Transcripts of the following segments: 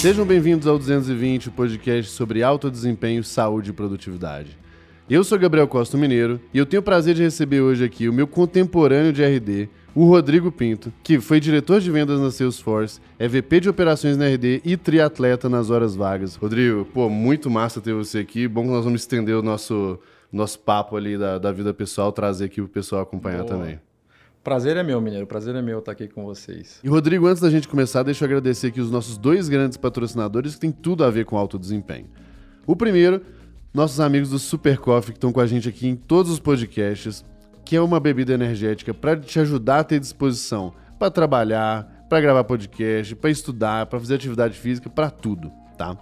Sejam bem-vindos ao 220, o podcast sobre alto desempenho, saúde e produtividade. Eu sou Gabriel Costa Mineiro e eu tenho o prazer de receber hoje aqui o meu contemporâneo de RD, o Rodrigo Pinto, que foi diretor de vendas na Salesforce, é VP de operações na RD e triatleta nas horas vagas. Rodrigo, muito massa ter você aqui. Bom que nós vamos estender o nosso papo ali da vida pessoal, trazer aqui o pessoal acompanhar também. Prazer é meu, Mineiro. Prazer é meu estar aqui com vocês. E, Rodrigo, antes da gente começar, deixa eu agradecer aqui os nossos dois grandes patrocinadores que têm tudo a ver com alto desempenho. O primeiro, nossos amigos do Super Coffee, que estão com a gente aqui em todos os podcasts, que é uma bebida energética para te ajudar a ter disposição para trabalhar, para gravar podcast, para estudar, para fazer atividade física, para tudo, tá?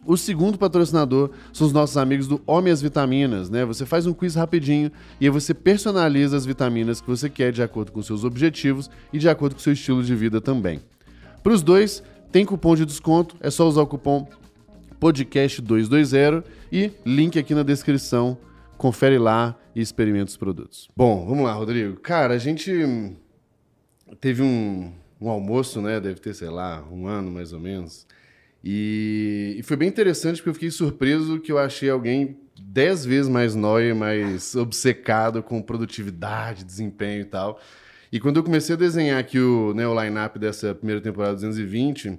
O segundo patrocinador são os nossos amigos do Homem às Vitaminas, né? Você faz um quiz rapidinho e aí você personaliza as vitaminas que você quer de acordo com seus objetivos e de acordo com o seu estilo de vida também. Para os dois, tem cupom de desconto, é só usar o cupom podcast220 e link aqui na descrição. Confere lá e experimenta os produtos. Bom, vamos lá, Rodrigo. Cara, a gente teve um almoço, né? Deve ter, sei lá, um ano mais ou menos. E foi bem interessante porque eu fiquei surpreso que eu achei alguém 10 vezes mais nóia, mais obcecado com produtividade, desempenho e tal. E quando eu comecei a desenhar aqui o line-up dessa primeira temporada 220,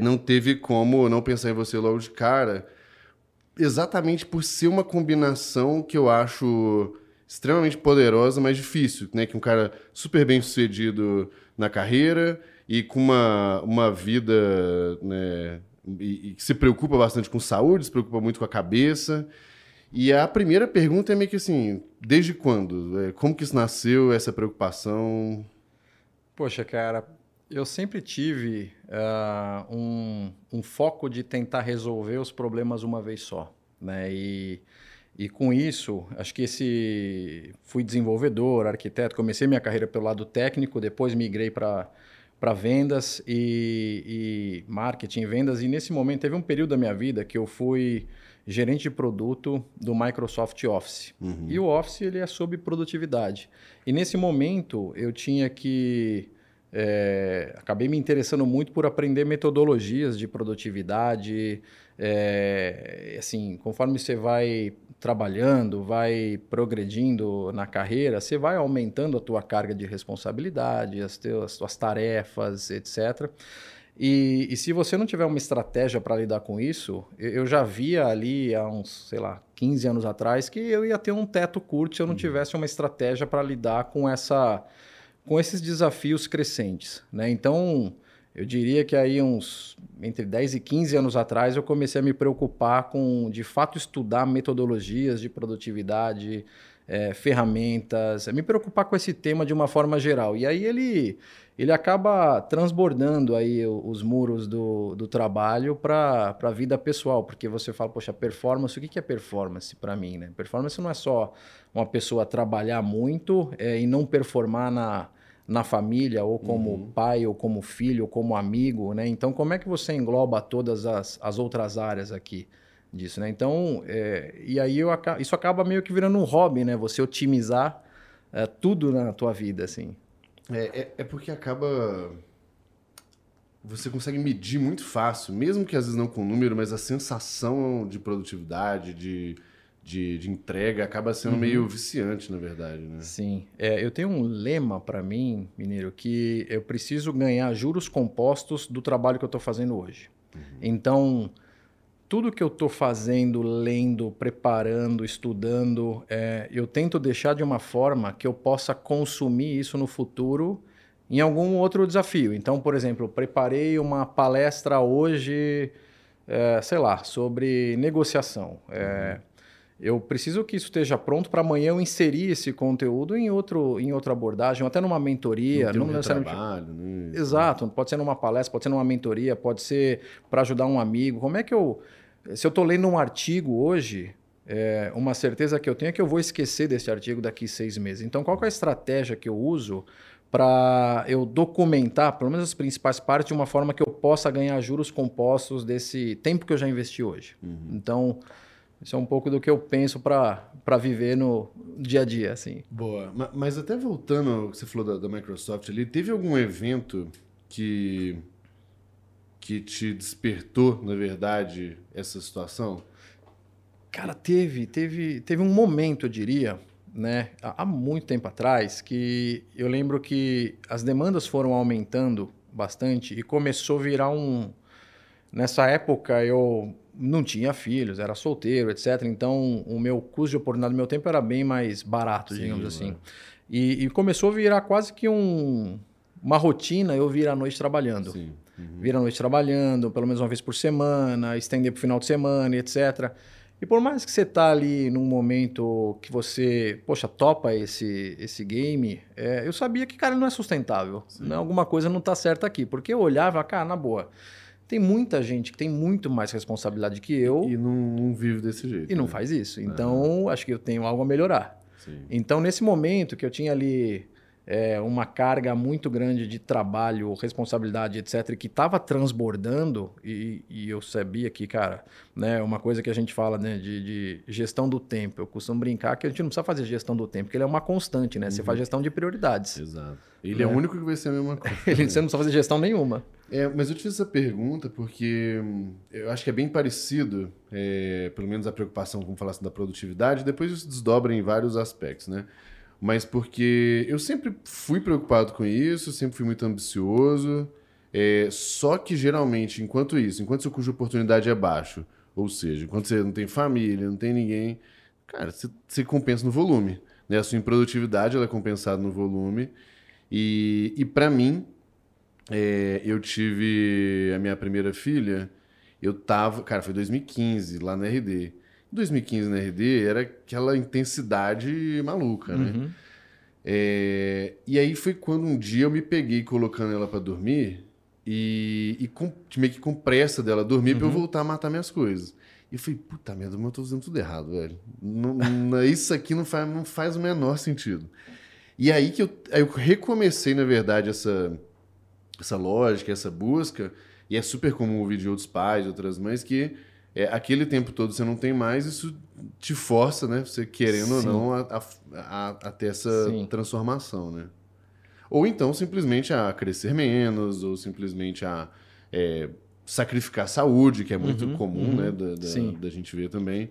não teve como não pensar em você logo de cara, exatamente por ser uma combinação que eu acho extremamente poderosa, mas difícil, né? Que um cara super bem sucedido na carreira e com uma vida, né, e que se preocupa bastante com saúde, se preocupa muito com a cabeça. E a primeira pergunta é meio que assim, desde quando? Como que isso nasceu, essa preocupação? Poxa, cara, eu sempre tive um foco de tentar resolver os problemas uma vez só, né? E com isso, acho que fui desenvolvedor, arquiteto, comecei minha carreira pelo lado técnico, depois migrei para vendas e marketing e vendas. E nesse momento teve um período da minha vida que eu fui gerente de produto do Microsoft Office. Uhum. E o Office ele é sobre produtividade. E nesse momento eu tinha que... acabei me interessando muito por aprender metodologias de produtividade. Assim, conforme você vai trabalhando, vai progredindo na carreira, você vai aumentando a tua carga de responsabilidade, as tuas tarefas, etc. E se você não tiver uma estratégia para lidar com isso, eu já via ali há uns, 15 anos atrás que eu ia ter um teto curto se eu não tivesse uma estratégia para lidar com esses desafios crescentes, né? Então, eu diria que aí entre 10 e 15 anos atrás eu comecei a me preocupar com, de fato, estudar metodologias de produtividade, ferramentas, me preocupar com esse tema de uma forma geral. E aí ele acaba transbordando aí os muros do trabalho para a vida pessoal, porque você fala, poxa, performance, o que é performance para mim, né? Performance não é só uma pessoa trabalhar muito e não performar na família, ou como pai, ou como filho, ou como amigo, né? Então, como é que você engloba todas as outras áreas aqui disso, né? Então, e aí isso acaba meio que virando um hobby, né? Você otimizar tudo na tua vida, assim. É porque acaba... Você consegue medir muito fácil, mesmo que às vezes não com número, mas a sensação de produtividade, de entrega, acaba sendo meio viciante, na verdade, né? Sim. Eu tenho um lema para mim, Mineiro, que eu preciso ganhar juros compostos do trabalho que eu estou fazendo hoje. Então, tudo que eu estou fazendo, lendo, preparando, estudando, eu tento deixar de uma forma que eu possa consumir isso no futuro em algum outro desafio. Então, por exemplo, eu preparei uma palestra hoje, sobre negociação. Eu preciso que isso esteja pronto para amanhã eu inserir esse conteúdo em outra abordagem, ou até numa mentoria. Não necessariamente... trabalho, né? Exato, pode ser numa palestra, pode ser numa mentoria, pode ser para ajudar um amigo. Como é que se eu estou lendo um artigo hoje, uma certeza que eu tenho é que eu vou esquecer desse artigo daqui 6 meses. Então, qual que é a estratégia que eu uso para eu documentar, pelo menos as principais partes, de uma forma que eu possa ganhar juros compostos desse tempo que eu já investi hoje? Então... Isso é um pouco do que eu penso para viver no dia a dia, assim. Boa. Mas até voltando ao que você falou da Microsoft ali, teve algum evento que que te despertou, na verdade, essa situação? Cara, teve um momento, eu diria, né, há muito tempo atrás, que eu lembro que as demandas foram aumentando bastante e começou a virar um... Nessa época eu não tinha filhos, era solteiro, etc. Então o meu custo de oportunidade do meu tempo era bem mais barato, Sim, digamos assim. E começou a virar quase que uma rotina eu vir à noite trabalhando. Sim. Uhum. Vir à noite trabalhando, pelo menos uma vez por semana, estender para o final de semana, etc. E por mais que você tá ali num momento que você, poxa, topa esse game, eu sabia que, cara, não é sustentável. Não, alguma coisa não tá certa aqui. Porque eu olhava e falava, cara, na boa, tem muita gente que tem muito mais responsabilidade que eu E não vive desse jeito. e não faz isso. Então, acho que eu tenho algo a melhorar. Sim. Então, nesse momento que eu tinha ali uma carga muito grande de trabalho, responsabilidade, etc., e que estava transbordando, e eu sabia que, cara, né, uma coisa que a gente fala, né, de gestão do tempo, eu costumo brincar que a gente não precisa fazer gestão do tempo, porque ele é uma constante, né? Você faz gestão de prioridades. Exato. Ele é o único que vai ser a mesma coisa. Você não precisa fazer gestão nenhuma. Mas eu te fiz essa pergunta porque eu acho que é bem parecido, pelo menos a preocupação, como falasse, da produtividade, depois isso se desdobra em vários aspectos, né? Mas porque eu sempre fui preocupado com isso, sempre fui muito ambicioso, só que geralmente, enquanto seu custo de oportunidade é baixo, ou seja, enquanto você não tem família, não tem ninguém, cara, você compensa no volume, né? A sua improdutividade ela é compensada no volume e para mim, eu tive a minha primeira filha, cara, foi 2015, lá na RD. 2015 na RD era aquela intensidade maluca, né? E aí foi quando um dia eu me peguei colocando ela pra dormir meio que com pressa dela dormir pra eu voltar a matar minhas coisas. E eu falei, puta merda, eu tô fazendo tudo errado, velho. Isso aqui não faz o menor sentido. E aí aí eu recomecei, na verdade, essa lógica, essa busca, e é super comum ouvir de outros pais, outras mães, que aquele tempo todo você não tem mais, isso te força, né? Você querendo ou não, a ter essa transformação, né? Ou então, simplesmente a crescer menos, ou simplesmente a sacrificar a saúde, que é muito comum, né? Da gente ver também.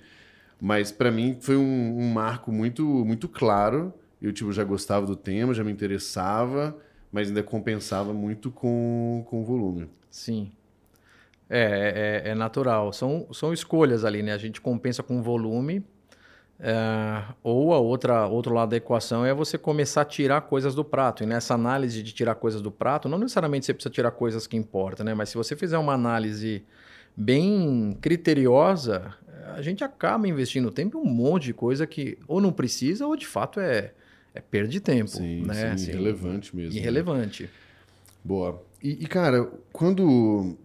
Mas, para mim, foi um marco muito, muito claro. Eu já gostava do tema, já me interessava, mas ainda compensava muito com o volume. Sim. É natural. São escolhas ali, né? A gente compensa com volume, ou outro lado da equação é você começar a tirar coisas do prato. E nessa análise de tirar coisas do prato, não necessariamente você precisa tirar coisas que importam, né? Mas se você fizer uma análise bem criteriosa, a gente acaba investindo tempo em um monte de coisa que ou não precisa ou de fato é perda de tempo. Sim, né? sim, irrelevante mesmo. Irrelevante. Né? Boa. E, cara, quando...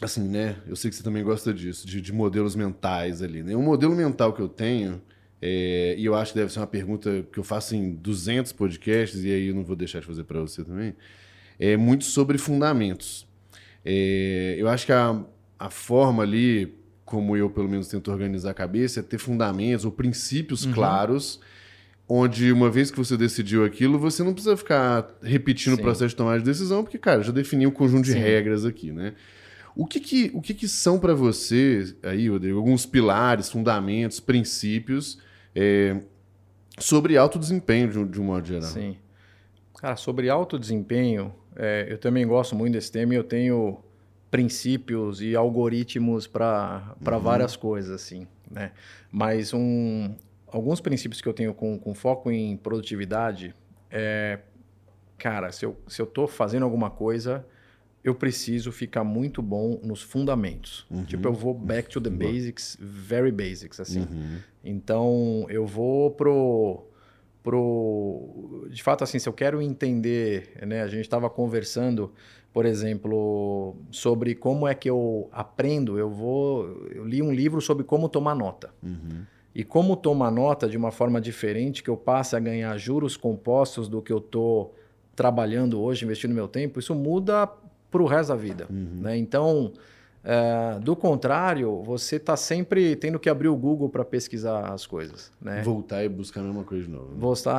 Assim, né? Eu sei que você também gosta disso, de modelos mentais ali, né? Um modelo mental que eu tenho, e eu acho que deve ser uma pergunta que eu faço em 200 podcasts, e aí eu não vou deixar de fazer para você também, é muito sobre fundamentos. Eu acho que a forma ali, como eu pelo menos tento organizar a cabeça, é ter fundamentos ou princípios claros, onde uma vez que você decidiu aquilo, você não precisa ficar repetindo o processo de tomar de decisão, porque, cara, já defini um conjunto de regras aqui, né? O que são para você, aí, Rodrigo, alguns pilares, fundamentos, princípios sobre alto desempenho de um modo geral? Sim. Cara, sobre alto desempenho, eu também gosto muito desse tema e eu tenho princípios e algoritmos para várias coisas, assim, né? Mas alguns princípios que eu tenho com foco em produtividade cara, se eu estou fazendo alguma coisa, eu preciso ficar muito bom nos fundamentos. Tipo, eu vou back to the basics, very basics, assim. Então, eu vou de fato, assim, se eu quero entender, né? A gente estava conversando, por exemplo, sobre como é que eu aprendo. Eu li um livro sobre como tomar nota. E como tomar nota de uma forma diferente, que eu passe a ganhar juros compostos do que eu estou trabalhando hoje, investindo meu tempo, isso muda para o resto da vida. Né? Então, Do contrário, você está sempre tendo que abrir o Google para pesquisar as coisas, né? Voltar e buscar a mesma coisa de novo.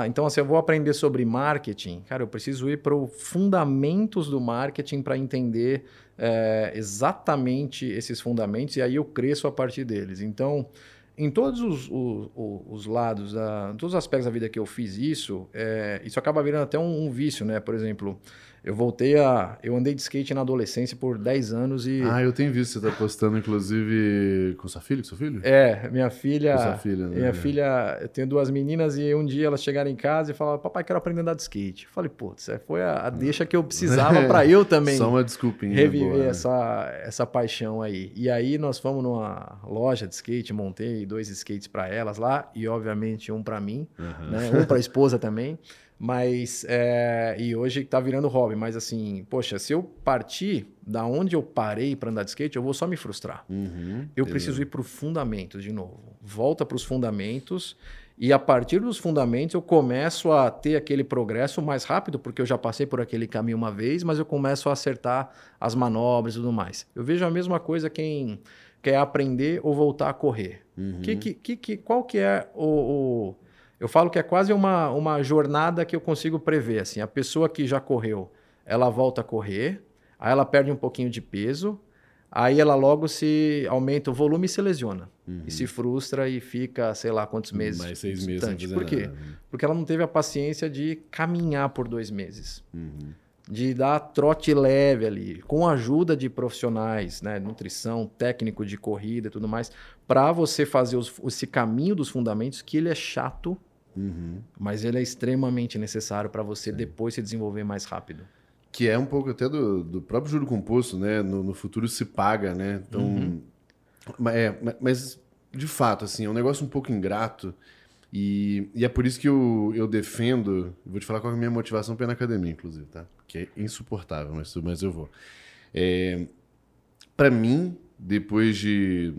Então, assim, eu vou aprender sobre marketing. Cara, eu preciso ir para os fundamentos do marketing para entender exatamente esses fundamentos e aí eu cresço a partir deles. Então, em todos os lados, em todos os aspectos da vida que eu fiz isso, isso acaba virando até um vício, né? Por exemplo, eu andei de skate na adolescência por 10 anos e... Eu tenho visto, você tá postando, inclusive, com sua filha, com seu filho? Minha filha... Com sua filha, né? Minha filha, eu tenho 2 meninas e um dia elas chegaram em casa e falaram, papai, quero aprender a andar de skate. Eu falei, putz, foi a deixa que eu precisava para eu também Só uma desculpinha. reviver essa paixão aí. E aí nós fomos numa loja de skate, montei 2 skates para elas lá e, obviamente, um para mim, né? Um para a esposa também. Mas, e hoje tá virando hobby, mas assim, poxa, se eu partir da onde eu parei para andar de skate, eu vou só me frustrar. Eu preciso ir para os fundamentos de novo. Volta para os fundamentos e a partir dos fundamentos eu começo a ter aquele progresso mais rápido, porque eu já passei por aquele caminho uma vez, mas eu começo a acertar as manobras e tudo mais. Eu vejo a mesma coisa quem quer aprender ou voltar a correr. Qual que é Eu falo que é quase uma jornada que eu consigo prever. Assim, a pessoa que já correu, ela volta a correr, aí ela perde um pouquinho de peso, aí ela logo se aumenta o volume e se lesiona. E se frustra e fica, sei lá quantos meses. Mais 6 meses. Distante. Por quê? Porque ela não teve a paciência de caminhar por 2 meses. De dar trote leve ali, com a ajuda de profissionais, né? Nutrição, técnico de corrida e tudo mais, para você fazer esse caminho dos fundamentos, que ele é chato, mas ele é extremamente necessário para você depois se desenvolver mais rápido. Que é um pouco até do próprio juro composto, né? No futuro se paga, né? Então, mas, de fato, assim, é um negócio um pouco ingrato e é por isso que eu defendo... Vou te falar qual é a minha motivação para ir na academia, inclusive, tá? Que é insuportável, mas eu vou. Para mim, depois de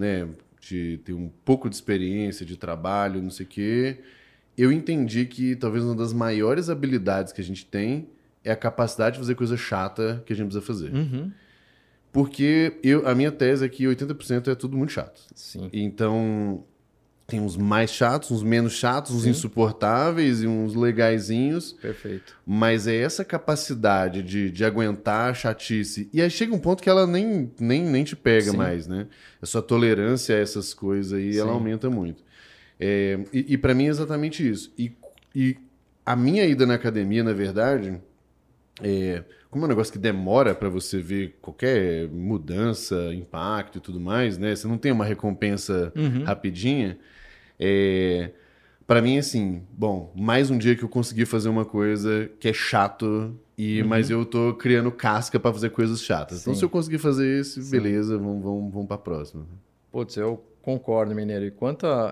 ter um pouco de experiência, de trabalho, não sei o quê, eu entendi que talvez uma das maiores habilidades que a gente tem é a capacidade de fazer coisa chata que a gente precisa fazer. Porque a minha tese é que 80% é tudo muito chato. Sim. Então, tem uns mais chatos, uns menos chatos, uns insuportáveis e uns legaizinhos. Perfeito. Mas é essa capacidade de aguentar a chatice. E aí chega um ponto que ela nem te pega mais, né? A sua tolerância a essas coisas aí, ela aumenta muito. E para mim é exatamente isso. E a minha ida na academia, na verdade, como é um negócio que demora para você ver qualquer mudança, impacto e tudo mais, né? Você não tem uma recompensa rapidinha. Para mim, assim, bom, mais um dia que eu consegui fazer uma coisa que é chato, mas eu tô criando casca para fazer coisas chatas. Então, se eu conseguir fazer isso, beleza, vamos para a próxima. Putz, eu concordo, Mineiro.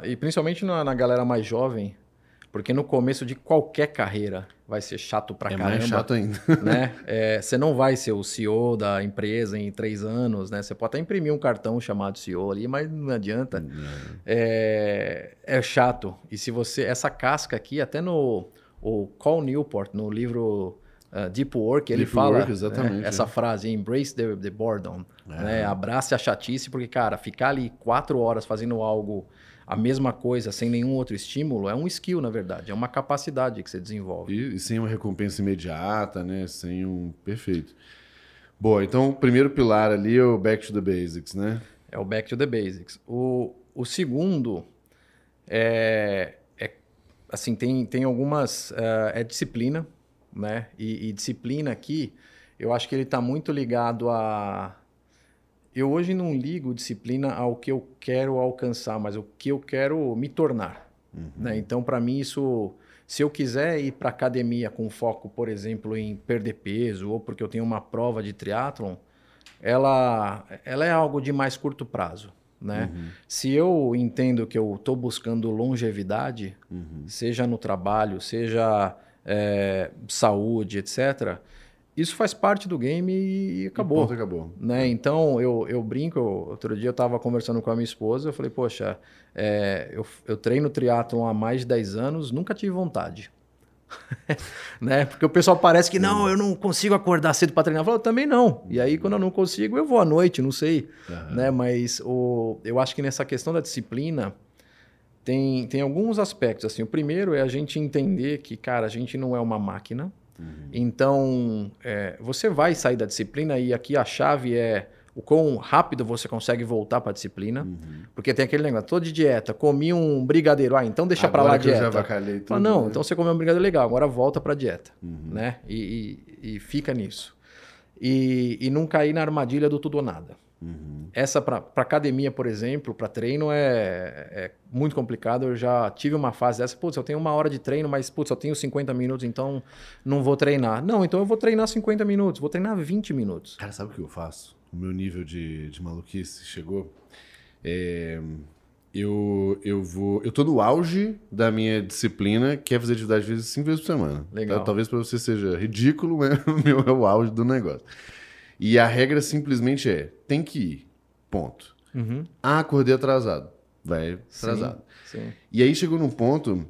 E principalmente na galera mais jovem, porque no começo de qualquer carreira vai ser chato pra caramba. É mais chato ainda. Né? Você não vai ser o CEO da empresa em 3 anos, né? Você pode até imprimir um cartão chamado CEO ali, mas não adianta. É chato. E se você... Essa casca aqui, até o Cal Newport, no livro Deep Work, ele fala essa frase, embrace the boredom. Né? Abrace a chatice, porque, cara, ficar ali 4 horas fazendo algo... A mesma coisa, sem nenhum outro estímulo, é um skill, na verdade. É uma capacidade que você desenvolve. E sem uma recompensa imediata, né? Sem um... Perfeito. Bom, então o primeiro pilar ali é o back to the basics, né? É o back to the basics. O segundo assim, tem algumas... É disciplina, né? E disciplina aqui, eu acho que ele está muito ligado a... Eu hoje não ligo disciplina ao que eu quero alcançar, mas o que eu quero me tornar. Né? Então, para mim, isso... Se eu quiser ir para academia com foco, por exemplo, em perder peso, ou porque eu tenho uma prova de triatlon, ela é algo de mais curto prazo. Né? Se eu entendo que eu estou buscando longevidade, seja no trabalho, seja saúde, etc., isso faz parte do game e acabou. E ponto, acabou. Né? Então, eu brinco. Outro dia eu estava conversando com a minha esposa. Eu falei, poxa, eu treino triatlon há mais de 10 anos. Nunca tive vontade. Né? Porque o pessoal parece que não, eu não consigo acordar cedo para treinar. Eu falo, eu também não. E aí, quando eu não consigo, eu vou à noite, não sei. Né? Mas eu acho que nessa questão da disciplina tem alguns aspectos. Assim. O primeiro é a gente entender que, cara, a gente não é uma máquina. Então, você vai sair da disciplina e aqui a chave é o quão rápido você consegue voltar para a disciplina. Porque tem aquele negócio, tô de dieta, comi um brigadeiro, então deixa para lá a dieta. Eu já avacalhei tudo, não, né? Então você comeu um brigadeiro legal, agora volta para a dieta. Né? E fica nisso. E não cair na armadilha do tudo ou nada. Essa para academia, por exemplo, para treino é muito complicado. Eu já tive uma fase dessa, putz, eu tenho 1 hora de treino, mas putz, eu tenho 50 minutos, então não vou treinar. Não, então eu vou treinar 50 minutos, vou treinar 20 minutos. Cara, sabe o que eu faço? O meu nível de maluquice chegou. Eu tô no auge da minha disciplina, que é fazer atividade física 5 vezes por semana. Legal. Talvez para você seja ridículo, mas o meu é o auge do negócio. E a regra simplesmente tem que ir. Ponto. Acordei atrasado. Vai atrasado. Sim. E aí chegou num ponto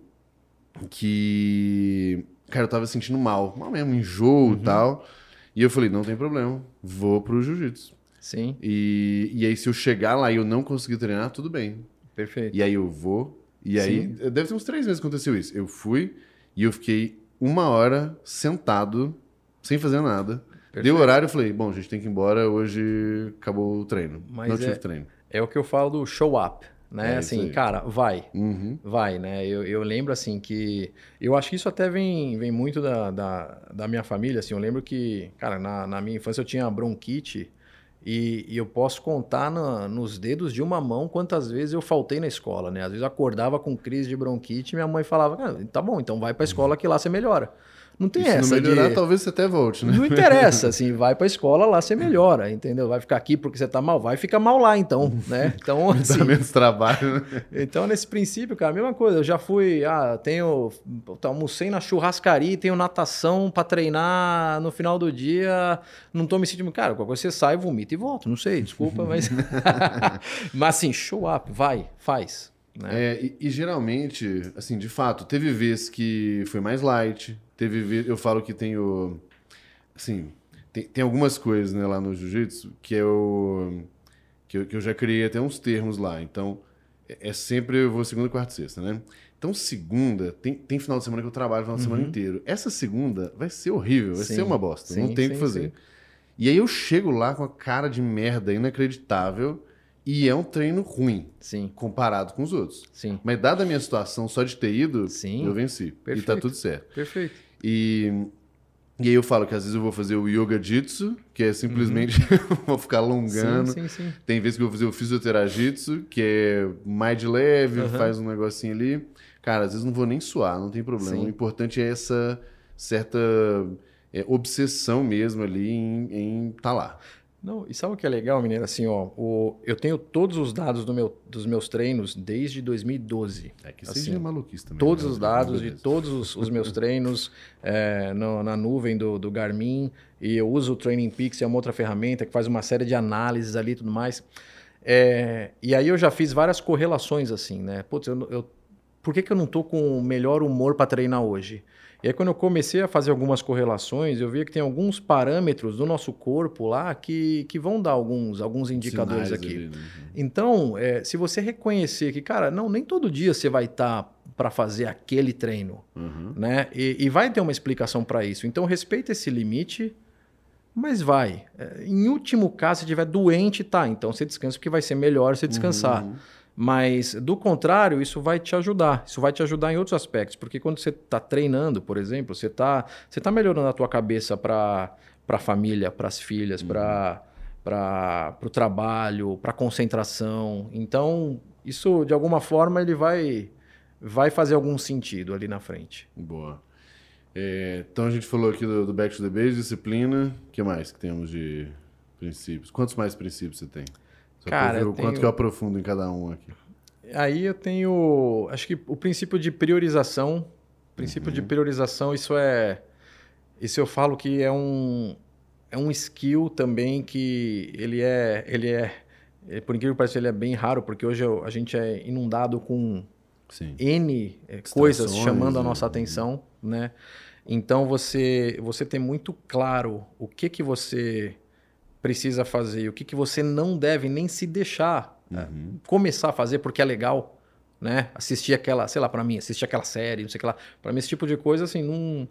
que, cara, eu tava sentindo mal mesmo, enjoo e tal. E eu falei, não tem problema, vou pro jiu-jitsu. Sim. E aí se eu chegar lá e eu não conseguir treinar, tudo bem. Perfeito. E aí eu vou, e aí, deve ter uns 3 meses que aconteceu isso. Eu fui e eu fiquei 1 hora sentado, sem fazer nada. Perfeito. Deu horário, eu falei, bom, a gente tem que ir embora, hoje acabou o treino. Mas não tive treino. É o que eu falo do show up, né? Assim, cara, vai, né? Eu lembro, assim, que... Eu acho que isso até vem muito da minha família, assim. Eu lembro que, cara, na minha infância eu tinha bronquite e eu posso contar nos dedos de uma mão quantas vezes eu faltei na escola, né? Às vezes eu acordava com crise de bronquite e minha mãe falava, tá bom, então vai pra escola que lá você melhora. Não tem essa. Se não melhorar, talvez você até volte, né? Não interessa, assim, vai pra escola, lá você melhora, entendeu? Vai ficar aqui porque você tá mal, vai ficar mal lá, então, né? Então, assim... Dá menos trabalho, né? Então, nesse princípio, cara, a mesma coisa. Eu já fui, almocei na churrascaria, tenho natação pra treinar no final do dia, não tô me sentindo... Cara, qualquer coisa você sai, vomita e volta, não sei, desculpa, mas... Mas assim, show up, vai, faz. Né? E geralmente, assim, de fato, teve vezes que foi mais light, teve vezes, eu falo que tenho, assim, tem algumas coisas, né, lá no jiu-jitsu que eu já criei até uns termos lá, então sempre eu vou segunda, quarta e sexta, né? Então segunda, tem final de semana que eu trabalho o final de semana inteiro. Essa segunda vai ser horrível, vai ser uma bosta, não tem o que fazer. Sim. E aí eu chego lá com a cara de merda inacreditável. E é um treino ruim, comparado com os outros. Sim. Mas dada a minha situação, só de ter ido, eu venci. Perfeito. E tá tudo certo. Perfeito. E aí eu falo que às vezes eu vou fazer o Yoga Jitsu, que é simplesmente vou ficar alongando. Sim. Tem vezes que eu vou fazer o Fisioterajitsu, que é mais de leve, faz um negocinho ali. Cara, às vezes não vou nem suar, não tem problema. O importante é essa certa obsessão mesmo ali em tá lá. Não, e sabe o que é legal, Mineiro? Assim, eu tenho todos os dados dos meus treinos desde 2012. Que assim, seja maluquice também. Todos os dados de todos os meus treinos na nuvem do Garmin. E eu uso o Training Peaks, é uma outra ferramenta que faz uma série de análises ali e tudo mais. E aí eu já fiz várias correlações assim, né? Putz, por que eu não tô com o melhor humor para treinar hoje? E aí, quando eu comecei a fazer algumas correlações, eu vi que tem alguns parâmetros do nosso corpo lá que vão dar alguns indicadores aqui. Ali, né? Então, se você reconhecer que, cara, nem todo dia você vai estar para fazer aquele treino, né? E vai ter uma explicação para isso. Então, respeita esse limite, mas vai. Em último caso, se estiver doente, tá. Então, você descansa porque vai ser melhor você descansar. Mas, do contrário, isso vai te ajudar. Isso vai te ajudar em outros aspectos. Porque quando você está treinando, por exemplo, você tá melhorando a tua cabeça para a família, para as filhas, para o trabalho, para a concentração. Então, isso, de alguma forma, ele vai fazer algum sentido ali na frente. Boa. Então, a gente falou aqui do Back to the Base, disciplina. O que mais que temos de princípios? Quantos mais princípios você tem? Cara, quanto que eu aprofundo em cada um aqui? Aí eu tenho, acho que o princípio de priorização. Isso eu falo que é um skill também que ele é, por incrível que pareça, ele é bem raro, porque hoje a gente é inundado com N coisas chamando a nossa atenção, né? Então, você ter muito claro o que você precisa fazer, o que você não deve nem se deixar começar a fazer porque é legal, né? Assistir aquela, sei lá, para mim, assistir aquela série, não sei o que lá. Para mim, esse tipo de coisa, assim, não...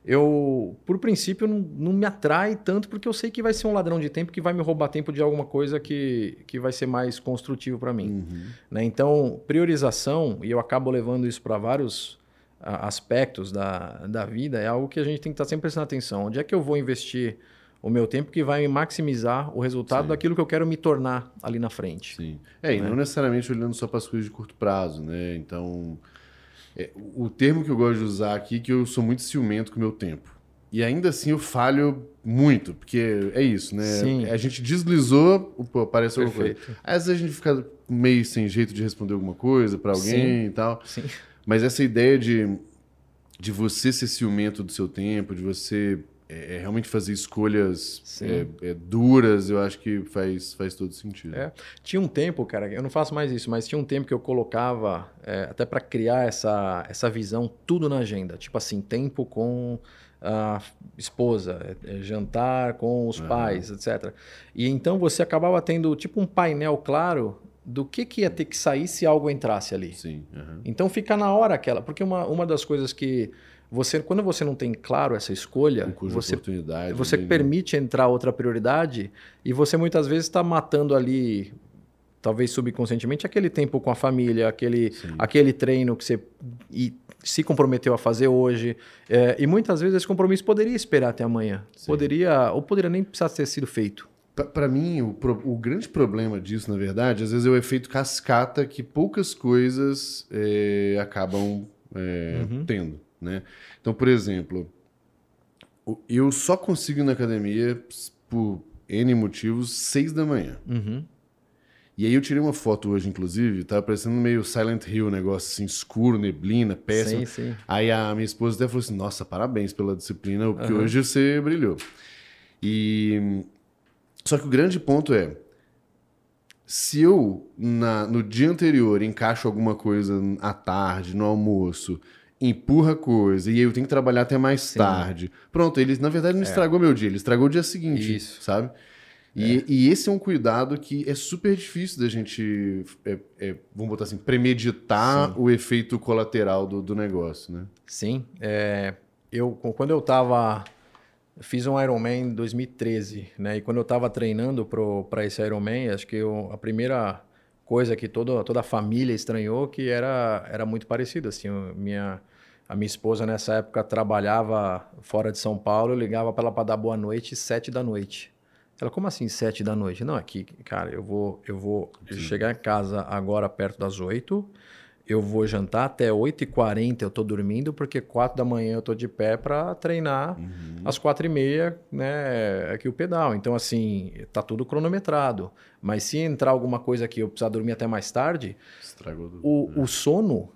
Eu, por princípio, não me atrai tanto porque eu sei que vai ser um ladrão de tempo que vai me roubar tempo de alguma coisa que vai ser mais construtivo para mim. Né? Então, priorização, e eu acabo levando isso para vários aspectos da vida, é algo que a gente tem que estar sempre prestando atenção. Onde é que eu vou investir o meu tempo que vai me maximizar o resultado daquilo que eu quero me tornar ali na frente? Sim. E não necessariamente olhando só para as coisas de curto prazo, né? Então... o termo que eu gosto de usar aqui é que eu sou muito ciumento com o meu tempo. E ainda assim eu falho muito, porque é isso, né? Sim. A gente deslizou, apareceu alguma coisa. Às vezes a gente fica meio sem jeito de responder alguma coisa para alguém e tal. Sim. Mas essa ideia de você ser ciumento do seu tempo, de você realmente fazer escolhas duras, eu acho que faz todo sentido. Tinha um tempo, cara, eu não faço mais isso, mas tinha um tempo que eu colocava, até para criar essa visão, tudo na agenda. Tipo assim, tempo com a esposa, jantar com os pais, etc. E então você acabava tendo tipo um painel claro do que ia ter que sair se algo entrasse ali. Sim. Então fica na hora aquela, porque uma das coisas que quando você não tem claro essa escolha, você permite entrar outra prioridade e você muitas vezes está matando ali, talvez subconscientemente, aquele tempo com a família, aquele treino que você se comprometeu a fazer hoje. E muitas vezes esse compromisso poderia esperar até amanhã. Poderia nem precisar ter sido feito. Para mim, o grande problema disso, na verdade, às vezes é o efeito cascata que poucas coisas acabam tendo. Né? Então, por exemplo, eu só consigo ir na academia por N motivos 6 da manhã. E aí eu tirei uma foto hoje, inclusive, tava parecendo meio Silent Hill, negócio assim, escuro, neblina, péssimo. Sim. Aí a minha esposa até falou assim, nossa, parabéns pela disciplina, porque hoje você brilhou. Só que o grande ponto é, se eu, no dia anterior, encaixo alguma coisa à tarde, no almoço, empurra coisa, e eu tenho que trabalhar até mais tarde. Pronto, ele na verdade não estragou meu dia, ele estragou o dia seguinte, sabe? E esse é um cuidado que é super difícil da gente, vamos botar assim, premeditar o efeito colateral do negócio, né? Sim. Quando eu fiz um Ironman em 2013, né? E quando eu estava treinando para esse Ironman, acho que a primeira coisa que toda a família estranhou que era muito parecido, assim, a minha esposa nessa época trabalhava fora de São Paulo, eu ligava para ela para dar boa noite 7 da noite. Ela, como assim 7 da noite? Não, aqui, cara, eu vou chegar em casa agora perto das 8, eu vou jantar até 8h40 eu tô dormindo, porque 4 da manhã eu tô de pé para treinar às 4h30, né, aqui o pedal. Então, assim, tá tudo cronometrado. Mas se entrar alguma coisa aqui eu precisar dormir até mais tarde, o sono,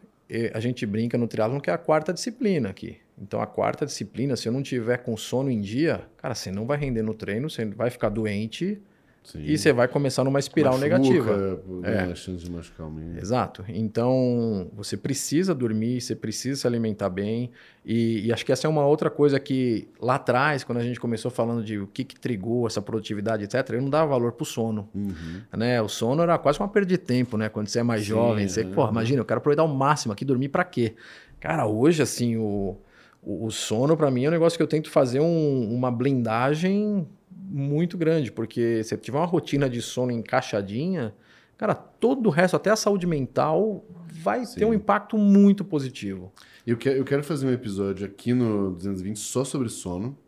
a gente brinca no triatlon que é a quarta disciplina aqui. Então, a quarta disciplina, se eu não tiver com sono em dia, cara, você não vai render no treino, você vai ficar doente e você vai começar numa espiral negativa. A chance de machucar o menino. Exato. Então, você precisa dormir, você precisa se alimentar bem. E acho que essa é uma outra coisa que lá atrás, quando a gente começou falando de o que trigou essa produtividade, etc., eu não dava valor pro sono. Né? O sono era quase uma perda de tempo, né? Quando você é mais jovem, você, imagina, eu quero aproveitar o máximo aqui, dormir pra quê? Cara, hoje, assim, o sono, para mim, é um negócio que eu tento fazer uma blindagem muito grande, porque se tiver uma rotina de sono encaixadinha, cara, todo o resto, até a saúde mental, vai ter um impacto muito positivo. Eu quero fazer um episódio aqui no 220 só sobre sono.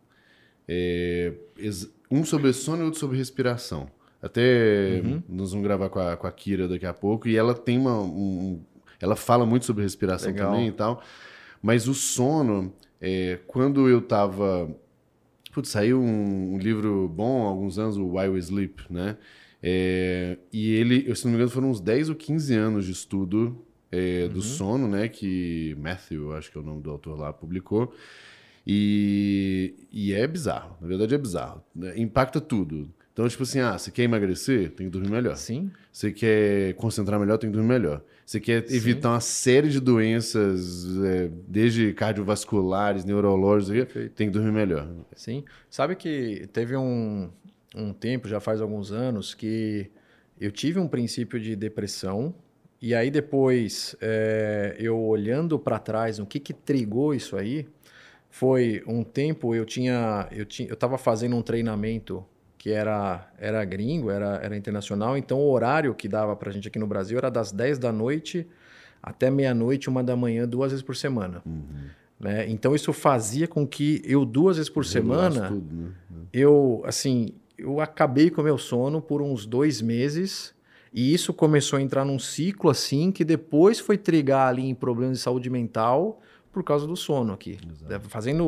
Um sobre sono e outro sobre respiração. Até nós vamos gravar com a Kira daqui a pouco, e ela tem ela fala muito sobre respiração também e tal. Mas o sono, quando eu tava... saiu um livro bom há alguns anos, o Why We Sleep, né? E ele, se não me engano, foram uns 10 ou 15 anos de estudo do sono, né? Que Matthew, acho que é o nome do autor lá, publicou. E é bizarro, na verdade é bizarro. Impacta tudo. Então, tipo assim, você quer emagrecer? Tem que dormir melhor. Sim. Você quer concentrar melhor? Tem que dormir melhor. Você quer evitar uma série de doenças, desde cardiovasculares, neurológicas, tem que dormir melhor. Sim. Sabe que teve um tempo, já faz alguns anos, que eu tive um princípio de depressão. E aí depois, eu olhando para trás, o que trigou isso aí, foi um tempo eu estava fazendo um treinamento que era gringo, era internacional, então o horário que dava para a gente aqui no Brasil era das 10 da noite até meia-noite, 1 da manhã, 2 vezes por semana. Né? Então isso fazia com que eu 2 vezes por semana, tudo, né? eu acabei com o meu sono por uns 2 meses. E isso começou a entrar num ciclo assim que depois foi trigar ali em problemas de saúde mental por causa do sono aqui.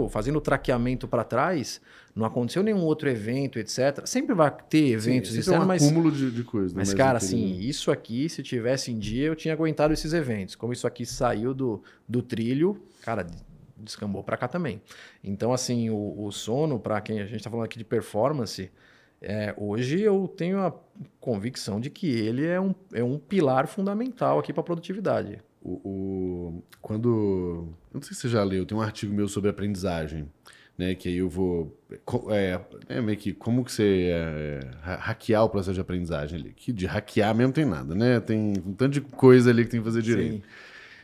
Fazendo o traqueamento para trás, não aconteceu nenhum outro evento, etc. Sempre vai ter eventos externos, mas... acúmulo de coisas. Mas, cara, assim, isso aqui, se tivesse em dia, eu tinha aguentado esses eventos. Como isso aqui saiu do trilho, cara, descambou para cá também. Então, assim, o sono, para quem a gente está falando aqui de performance... hoje eu tenho a convicção de que ele é um pilar fundamental aqui para a produtividade. Eu não sei se você já leu, tem um artigo meu sobre aprendizagem, né? Que aí eu vou... meio que como que você hackear o processo de aprendizagem ali. Que de hackear mesmo tem nada, né? Tem um tanto de coisa ali que tem que fazer direito.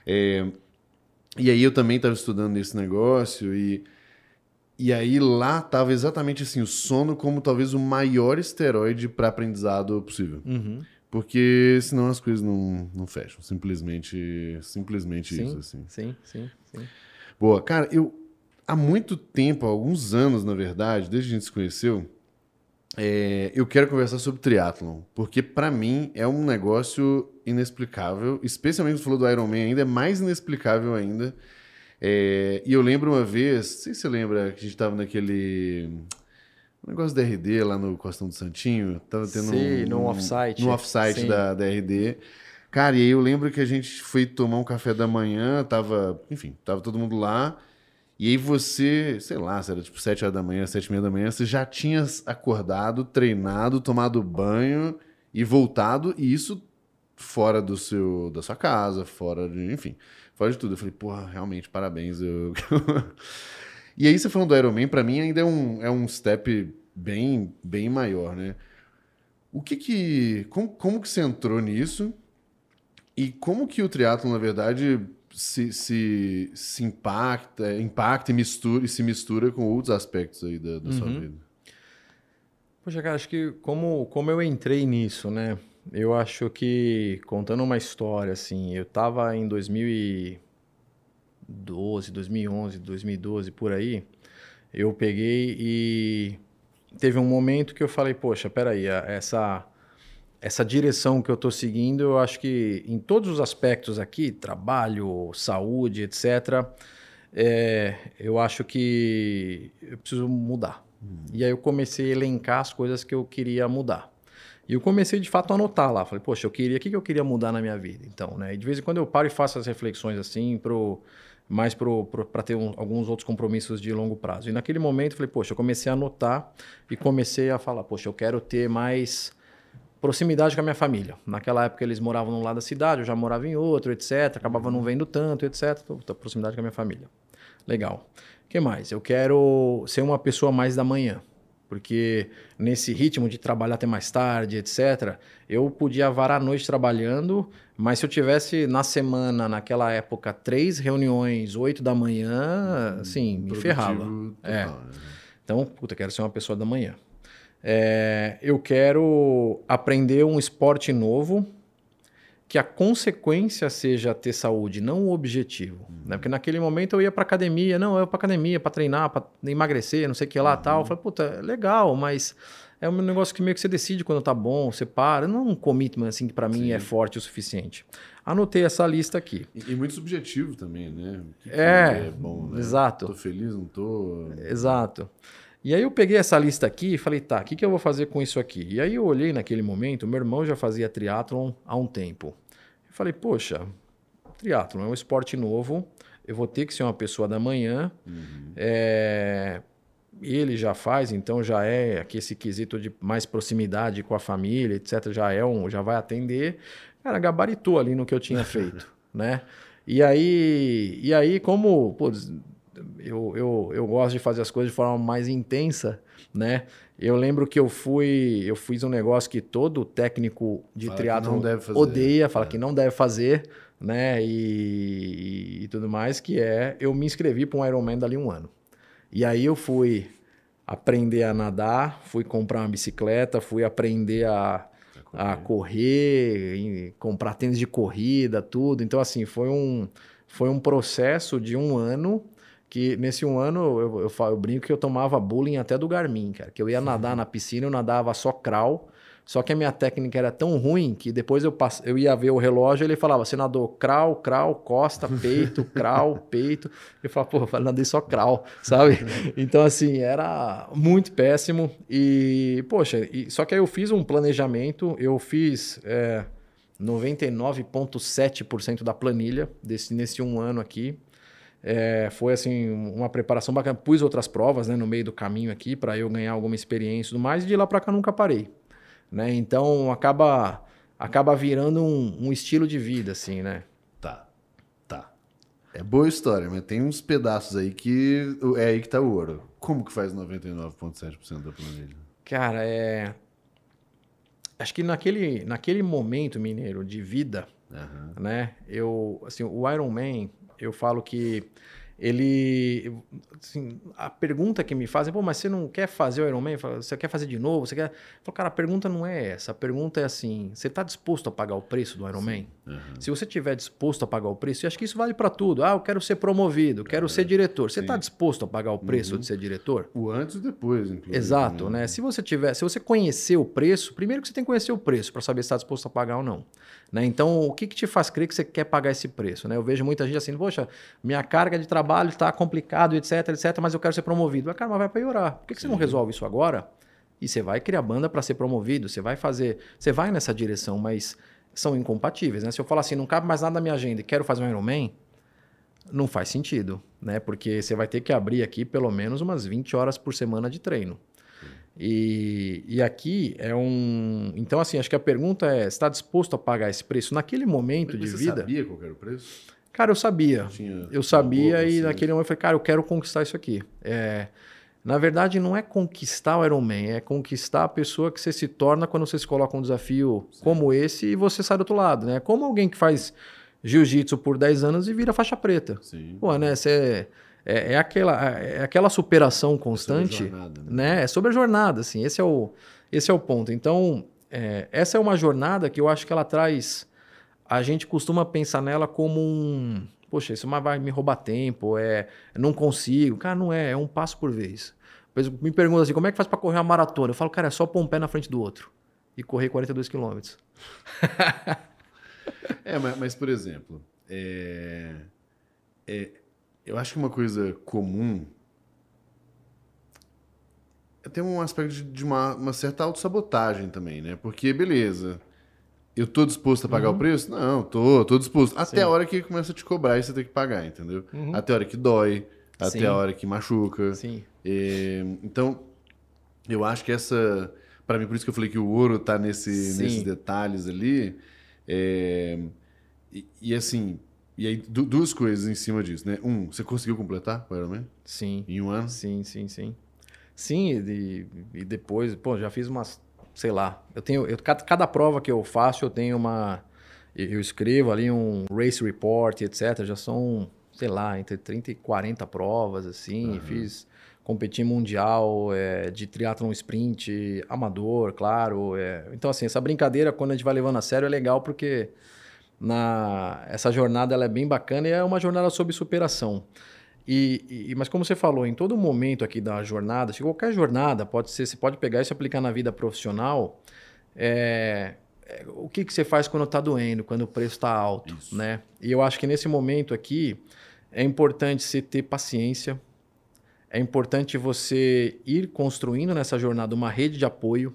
E aí eu também estava estudando esse negócio e aí lá estava exatamente assim, o sono como talvez o maior esteroide para aprendizado possível. Porque senão as coisas não fecham. Simplesmente isso, assim. Sim. Boa. Cara, há muito tempo, há alguns anos, na verdade, desde que a gente se conheceu, eu quero conversar sobre triatlon. Porque para mim é um negócio inexplicável. Especialmente você falou do Ironman ainda, é mais inexplicável ainda. E eu lembro uma vez, não sei se você lembra que a gente estava naquele negócio da RD lá no Costão do Santinho, tava tendo no off-site. No off-site da RD. Cara, e aí eu lembro que a gente foi tomar um café da manhã, tava todo mundo lá, e aí você, sei lá, se era tipo 7 horas da manhã, 7h30 da manhã, você já tinha acordado, treinado, tomado banho e voltado, e isso fora da sua casa, fora de tudo. Eu falei, porra, realmente, parabéns. E aí, você falando do Ironman, pra mim ainda é um step bem, bem maior, né? Como que você entrou nisso? E como que o triatlon, na verdade, se impacta e se mistura com outros aspectos aí da sua vida? Poxa, cara, acho que como eu entrei nisso, né? Eu acho que, contando uma história, assim, eu tava em 2012, 2011, 2012, por aí, eu peguei e teve um momento que eu falei, poxa, peraí, essa direção que eu tô seguindo, eu acho que em todos os aspectos aqui, trabalho, saúde, etc., eu acho que eu preciso mudar. E aí eu comecei a elencar as coisas que eu queria mudar. E eu comecei, de fato, a anotar lá. Falei, poxa, o que eu queria mudar na minha vida? Então, né? E de vez em quando eu paro e faço as reflexões assim, para ter alguns outros compromissos de longo prazo. E naquele momento, eu falei, poxa, eu comecei a anotar e comecei a falar, poxa, eu quero ter mais proximidade com a minha família. Naquela época, eles moravam num lado da cidade, eu já morava em outro, etc. Acabava não vendo tanto, etc. Então, proximidade com a minha família. Legal. O que mais? Eu quero ser uma pessoa mais da manhã. Porque nesse ritmo de trabalhar até mais tarde, etc., eu podia varar a noite trabalhando, mas se eu tivesse na semana, naquela época, 3 reuniões, 8 da manhã, assim, me ferrava. Total, Então, quero ser uma pessoa da manhã. Eu quero aprender um esporte novo, que a consequência seja ter saúde, não o objetivo. Né? Porque naquele momento eu ia para academia, eu ia para academia para treinar, para emagrecer, não sei o que lá tal. Eu falei, puta, legal, mas é um negócio que meio que você decide quando tá bom, você para. Não é um commitment assim que para mim é forte o suficiente. Anotei essa lista aqui. E muito subjetivo também, né? O que é bom, né? Exato. Tô feliz, não tô... Exato. E aí eu peguei essa lista aqui e falei, tá, o que eu vou fazer com isso aqui? E aí eu olhei naquele momento, meu irmão já fazia triatlon há um tempo. Falei, poxa, triatlon é um esporte novo, eu vou ter que ser uma pessoa da manhã, ele já faz, então já é aqui esse quesito de mais proximidade com a família, etc. Já vai atender. Cara, gabaritou ali no que eu tinha feito, né? E aí como pô, eu gosto de fazer as coisas de forma mais intensa, né? Eu lembro que eu fiz um negócio que todo técnico de triatlon odeia, fala que não deve fazer, né? E tudo mais, que eu me inscrevi para um Ironman dali 1 ano. E aí eu fui aprender a nadar, fui comprar uma bicicleta, fui aprender a correr, comprar tênis de corrida, tudo. Então, assim, foi um processo de 1 ano que nesse 1 ano eu brinco que eu tomava bullying até do Garmin, cara. Que eu ia nadar na piscina, eu nadava só crawl. Só que a minha técnica era tão ruim que depois eu ia ver o relógio e ele falava, você nadou crawl, crawl, costa, peito, crawl, peito. Eu falava, pô, eu nadei só crawl, sabe? Então, assim, era muito péssimo. E, poxa, só que aí eu fiz um planejamento, eu fiz 99,7% da planilha nesse 1 ano aqui. Foi assim uma preparação bacana. Pus outras provas, né, no meio do caminho aqui para eu ganhar alguma experiência e tudo mais. E de lá para cá nunca parei. Né? Então acaba virando um estilo de vida, assim, né? Tá. É boa história, mas tem uns pedaços aí que é aí que tá o ouro. Como que faz 99,7% da planilha? Cara, acho que naquele momento, Mineiro, de vida, né? Assim, o Ironman, eu falo que ele, assim, a pergunta que me fazem, pô, mas você não quer fazer o Ironman? Você quer fazer de novo? Você quer? Eu falo, cara, a pergunta não é essa. A pergunta é assim, você está disposto a pagar o preço do Ironman? Se você estiver disposto a pagar o preço, e acho que isso vale para tudo. Eu quero ser promovido, quero ser diretor. Você está disposto a pagar o preço de ser diretor? O antes e depois, inclusive. Exato, né? Se você conhecer o preço, primeiro que você tem que conhecer o preço para saber se está disposto a pagar ou não. Né? Então, o que te faz crer que você quer pagar esse preço? Né? Eu vejo muita gente assim, poxa, minha carga de trabalho está complicado, etc, mas eu quero ser promovido. Cara, mas vai piorar. Por que você não resolve isso agora? E você vai criar banda para ser promovido, você vai nessa direção, mas são incompatíveis. Né? Se eu falar assim, não cabe mais nada na minha agenda e quero fazer um Ironman, não faz sentido, né? Porque você vai ter que abrir aqui pelo menos umas 20 horas por semana de treino. E aqui Então, assim, acho que a pergunta é, você está disposto a pagar esse preço? Naquele momento de vida... Você sabia qual era o preço? Cara, eu sabia. Eu sabia e naquele momento eu falei, cara, eu quero conquistar isso aqui. Na verdade, não é conquistar o Ironman, é conquistar a pessoa que você se torna quando você se coloca um desafio como esse e você sai do outro lado, né? Como alguém que faz jiu-jitsu por 10 anos e vira faixa preta. Sim. Pô, né? É aquela superação constante, jornada, né? É sobre a jornada, assim. Esse é o ponto. Então, essa é uma jornada que eu acho que ela traz... A gente costuma pensar nela como poxa, isso vai me roubar tempo, não consigo. Cara, não é um passo por vez. Me perguntam assim, como é que faz para correr uma maratona? Eu falo, cara, é só pôr um pé na frente do outro e correr 42 quilômetros. Mas, por exemplo, eu acho que uma coisa comum tem um aspecto de uma certa autossabotagem também, né? Porque, beleza, eu tô disposto a pagar o preço? Não, tô disposto. Até a hora que começa a te cobrar e você tem que pagar, entendeu? Até a hora que dói, até a hora que machuca. Sim. Então, eu acho que para mim, por isso que eu falei que o ouro tá nesses detalhes ali. Assim, e aí duas coisas em cima disso, né? Você conseguiu completar o Ironman? Sim. Em 1 ano? Sim. Sim, e depois, pô, já fiz umas, sei lá, cada prova que eu faço eu tenho eu escrevo ali um race report, etc. Já são, sei lá, entre 30 e 40 provas, assim, competi mundial de triatlon sprint, amador, claro. Então, assim, essa brincadeira, quando a gente vai levando a sério, é legal porque essa jornada ela é bem bacana e é uma jornada sobre superação. Mas como você falou, em todo momento aqui da jornada, se qualquer jornada você pode pegar isso e aplicar na vida profissional, o que você faz quando está doendo, quando o preço está alto, né? E eu acho que nesse momento aqui é importante você ter paciência, é importante você ir construindo nessa jornada uma rede de apoio,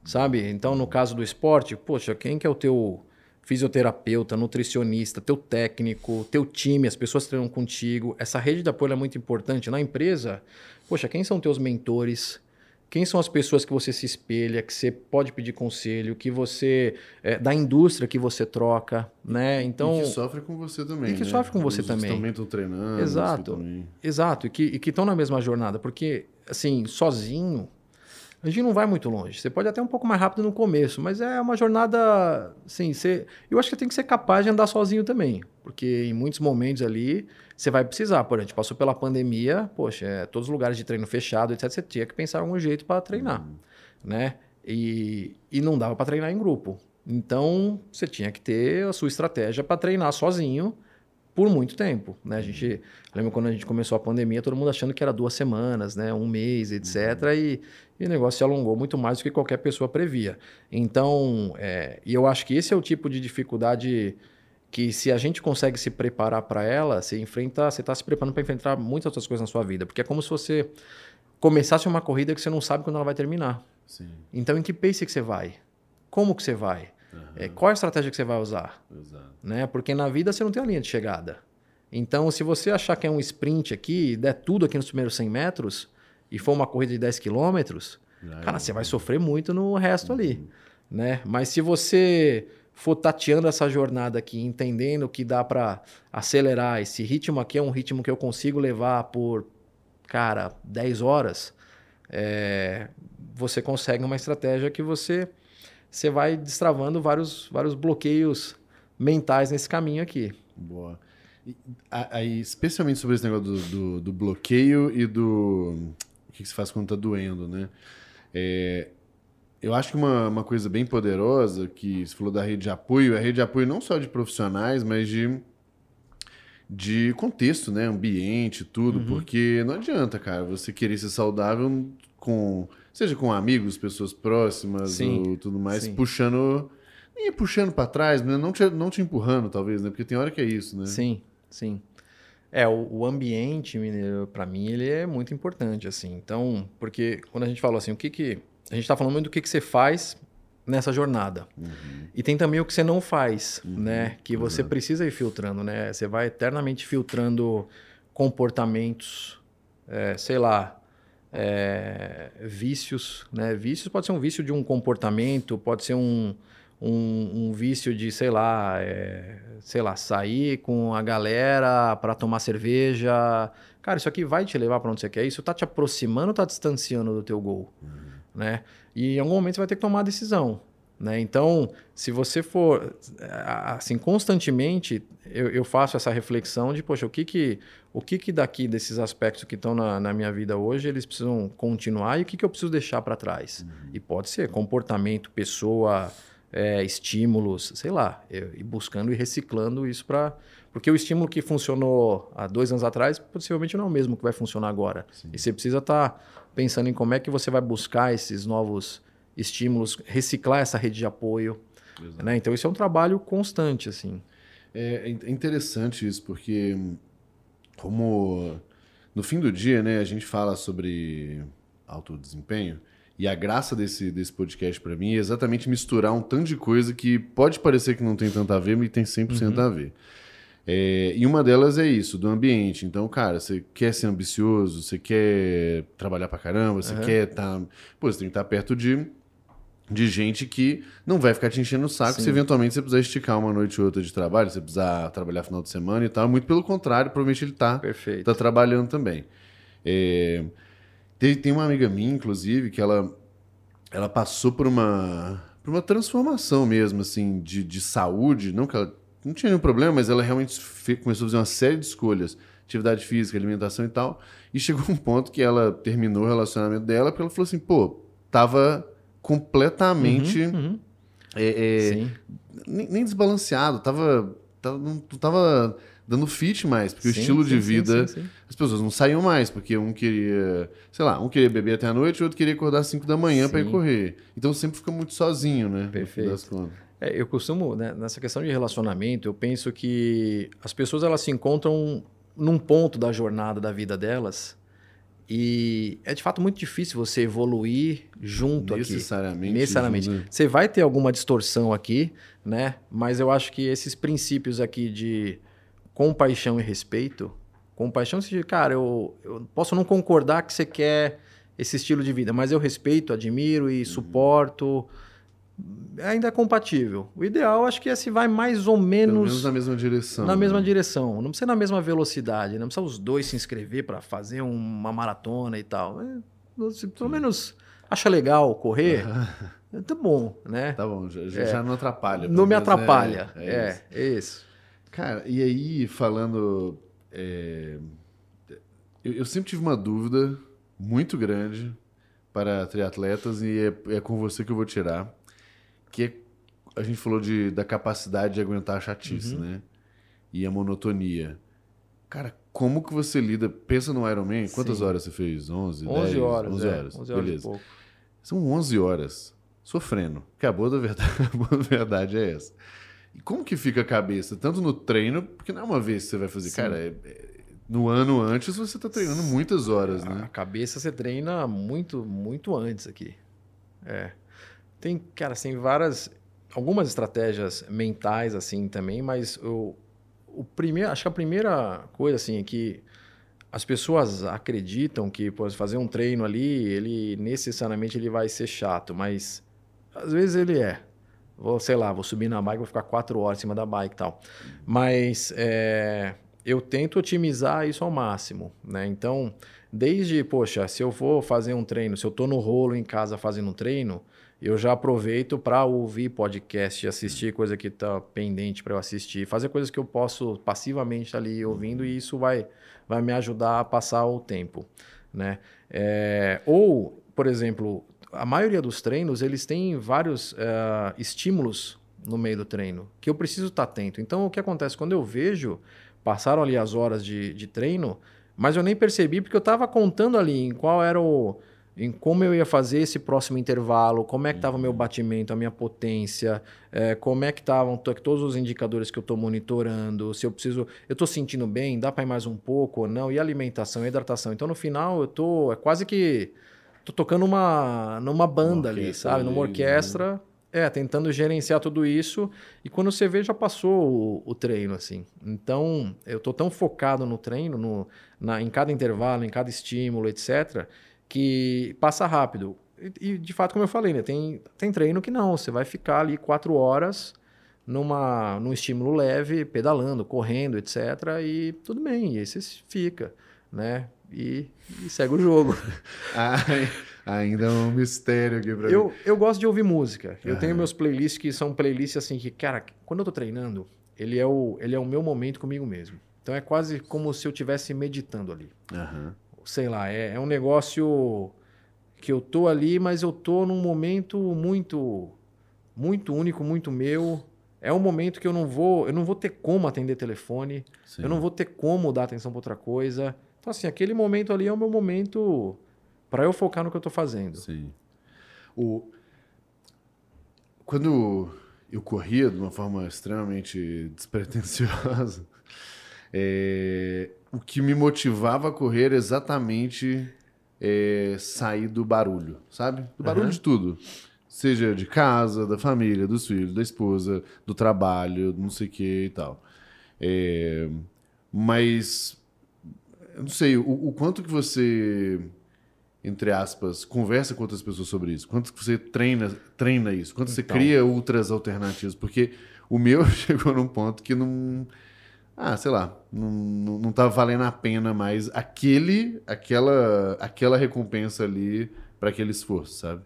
sabe? Então, no caso do esporte, poxa, quem que é o teu fisioterapeuta, nutricionista, teu técnico, teu time, as pessoas que treinam contigo. Essa rede de apoio é muito importante. Na empresa, poxa, quem são teus mentores? Quem são as pessoas que você se espelha, que você pode pedir conselho, que você da indústria que você troca, né? Então, e que sofre com você também, e que né? sofre com você Os também. Que também estão treinando. Exato, exato. E que estão na mesma jornada. Porque, assim, sozinho, a gente não vai muito longe. Você pode até um pouco mais rápido no começo, mas é uma jornada, assim, eu acho que tem que ser capaz de andar sozinho também. Porque em muitos momentos ali, você vai precisar. Por exemplo, a gente passou pela pandemia, poxa, todos os lugares de treino fechado, etc. Você tinha que pensar em algum jeito para treinar, né? E não dava para treinar em grupo. Então, você tinha que ter a sua estratégia para treinar sozinho por muito tempo, né? A gente lembra quando a gente começou a pandemia, todo mundo achando que era 2 semanas, né? 1 mês, etc. E o negócio se alongou muito mais do que qualquer pessoa previa. Então, e eu acho que esse é o tipo de dificuldade que, se a gente consegue se preparar para ela, você está se preparando para enfrentar muitas outras coisas na sua vida. Porque é como se você começasse uma corrida que você não sabe quando ela vai terminar. Sim. Então, em que pace que você vai? Como que você vai? Qual é a estratégia que você vai usar? Exato. Né? Porque na vida você não tem uma linha de chegada. Então, se você achar que é um sprint aqui, e der tudo aqui nos primeiros 100 metros, e for uma corrida de 10 quilômetros, cara, você vai sofrer muito no resto ali. Né? Mas se você for tateando essa jornada aqui, entendendo que dá para acelerar, esse ritmo aqui é um ritmo que eu consigo levar por, cara, 10 horas, você consegue uma estratégia que você vai destravando vários bloqueios mentais nesse caminho aqui. Boa. Aí, especialmente sobre esse negócio do bloqueio e do... O que se faz quando tá doendo, né? Eu acho que uma coisa bem poderosa, que você falou da rede de apoio, é a rede de apoio não só de profissionais, mas de contexto, né? Ambiente, tudo. Porque não adianta, cara, você querer ser saudável seja com amigos, pessoas próximas, Sim, ou tudo mais, sim. nem puxando para trás, né? Não te empurrando, talvez, né? Porque tem hora que é isso, né? Sim, sim. O ambiente, Mineiro, para mim, ele é muito importante, assim. Então, porque quando a gente fala assim, a gente está falando muito do que você faz nessa jornada. E tem também o que você não faz, né? Que você precisa ir filtrando, né? Você vai eternamente filtrando comportamentos, sei lá, vícios, né? Vícios pode ser um vício de um comportamento, pode ser um vício de, sei lá, sair com a galera para tomar cerveja. Cara, isso aqui vai te levar para onde você quer? Isso tá te aproximando ou tá distanciando do teu gol? Né? E em algum momento você vai ter que tomar a decisão. Né? Então, se você for assim constantemente, eu faço essa reflexão de, poxa, o que daqui desses aspectos que estão na minha vida hoje, eles precisam continuar e o que eu preciso deixar para trás? E pode ser comportamento, pessoa, estímulos, sei lá, e buscando e reciclando isso porque o estímulo que funcionou há 2 anos atrás possivelmente não é o mesmo que vai funcionar agora. Sim. E você precisa estar pensando em como é que você vai buscar esses novos estímulos, reciclar essa rede de apoio. Né? Então, isso é um trabalho constante, assim. É interessante isso, porque como no fim do dia, né, a gente fala sobre alto desempenho, e a graça desse podcast para mim é exatamente misturar um tanto de coisa que pode parecer que não tem tanto a ver, mas tem 100% a ver. E uma delas é isso, do ambiente. Então, cara, você quer ser ambicioso, você quer trabalhar pra caramba, você quer estar... Pô, você tem que estar perto de gente que não vai ficar te enchendo o saco. Sim. Se eventualmente você precisar esticar uma noite ou outra de trabalho, você precisar trabalhar final de semana e tal. Muito pelo contrário, provavelmente ele tá trabalhando também. Tem uma amiga minha, inclusive, que ela passou por uma transformação mesmo, assim, de saúde. Não que ela não tinha nenhum problema, mas ela realmente começou a fazer uma série de escolhas. Atividade física, alimentação e tal. E chegou um ponto que ela terminou o relacionamento dela porque ela falou assim, pô, tava completamente nem desbalanceado, não tava dando fit mais, porque o estilo de vida, as pessoas não saíam mais, porque um queria, sei lá, um queria beber até a noite, o outro queria acordar às 5 da manhã para ir correr. Então sempre fica muito sozinho, né? Perfeito. No fim das contas. Eu costumo, né, nessa questão de relacionamento, eu penso que as pessoas elas se encontram num ponto da jornada da vida delas E é de fato muito difícil você evoluir junto Necessariamente. aqui. Necessariamente. Junto. Você vai ter alguma distorção aqui, né? Mas eu acho que esses princípios aqui de compaixão e respeito, compaixão, você diz, cara, eu posso não concordar que você quer esse estilo de vida, mas eu respeito, admiro e suporto. Ainda é compatível. O ideal, acho que é se vai mais ou menos... Pelo menos na mesma direção. Na mesma direção. Não precisa na mesma velocidade. Não precisa os dois se inscrever para fazer uma maratona e tal. Se pelo menos acha legal correr, tá bom, né? Tá bom, já não atrapalha. Não me atrapalha. É isso. Cara, e aí, falando... Eu sempre tive uma dúvida muito grande para triatletas e é com você que eu vou tirar. Que a gente falou da capacidade de aguentar a chatice, né? E a monotonia. Cara, como que você lida? Pensa no Ironman, quantas horas você fez? 11, 11 10? horas. 11 horas. 11 horas Beleza. e pouco. São 11 horas sofrendo. Que a boa verdade é essa. E como que fica a cabeça? Tanto no treino, porque não é uma vez que você vai fazer. Sim. Cara, no ano antes você tá treinando muitas horas, né? A cabeça você treina muito, muito antes aqui. Tem, cara, tem algumas estratégias mentais assim também, mas acho que a primeira coisa assim é que as pessoas acreditam que fazer um treino ali, ele necessariamente ele vai ser chato, mas às vezes ele é. Vou subir na bike, vou ficar 4 horas em cima da bike e tal. Mas eu tento otimizar isso ao máximo, né? Então, se eu vou fazer um treino, se eu tô no rolo em casa fazendo um treino, eu já aproveito para ouvir podcast, assistir coisa que tá pendente para eu assistir, fazer coisas que eu posso passivamente estar ali ouvindo e isso vai me ajudar a passar o tempo, né? Ou, por exemplo, a maioria dos treinos, eles têm vários estímulos no meio do treino que eu preciso estar atento. Então, o que acontece? Quando eu vejo, passaram ali as horas de treino, mas eu nem percebi porque eu estava contando ali em qual era em como eu ia fazer esse próximo intervalo, como é que estava o meu batimento, a minha potência, como é que estavam todos os indicadores que eu estou monitorando, se eu estou sentindo bem, dá para ir mais um pouco ou não, e alimentação, e hidratação. Então, no final, é quase que tô tocando numa banda ali, sabe? Numa orquestra, tentando gerenciar tudo isso, e quando você vê, já passou o treino, assim. Então, eu tô tão focado no treino, em cada intervalo, em cada estímulo, etc., que passa rápido. E, de fato, como eu falei, né? Tem treino que não, você vai ficar ali 4 horas num estímulo leve, pedalando, correndo, etc. E tudo bem, e aí você fica, né? E segue o jogo. Ainda é um mistério aqui pra mim. Eu gosto de ouvir música. Eu tenho meus playlists que são playlists assim que, cara, quando eu tô treinando, ele é o meu momento comigo mesmo. Então é quase como se eu estivesse meditando ali. Sei lá, é um negócio que eu tô ali, mas eu tô num momento muito, muito único, muito meu. É um momento que eu não vou ter como atender telefone, Sim. Eu não vou ter como dar atenção para outra coisa. Então, assim, aquele momento ali é o meu momento para eu focar no que eu tô fazendo. Sim. Quando eu corria de uma forma extremamente despretensiosa, o que me motivava a correr era exatamente sair do barulho, sabe? Do barulho de tudo. Seja de casa, da família, dos filhos, da esposa, do trabalho, não sei o que e tal. Mas, eu não sei, o quanto que você, entre aspas, conversa com outras pessoas sobre isso? Quanto que você treina isso? Quanto você cria outras alternativas? Porque o meu chegou num ponto que não... sei lá, não tá valendo a pena mais aquela recompensa ali para aquele esforço, sabe?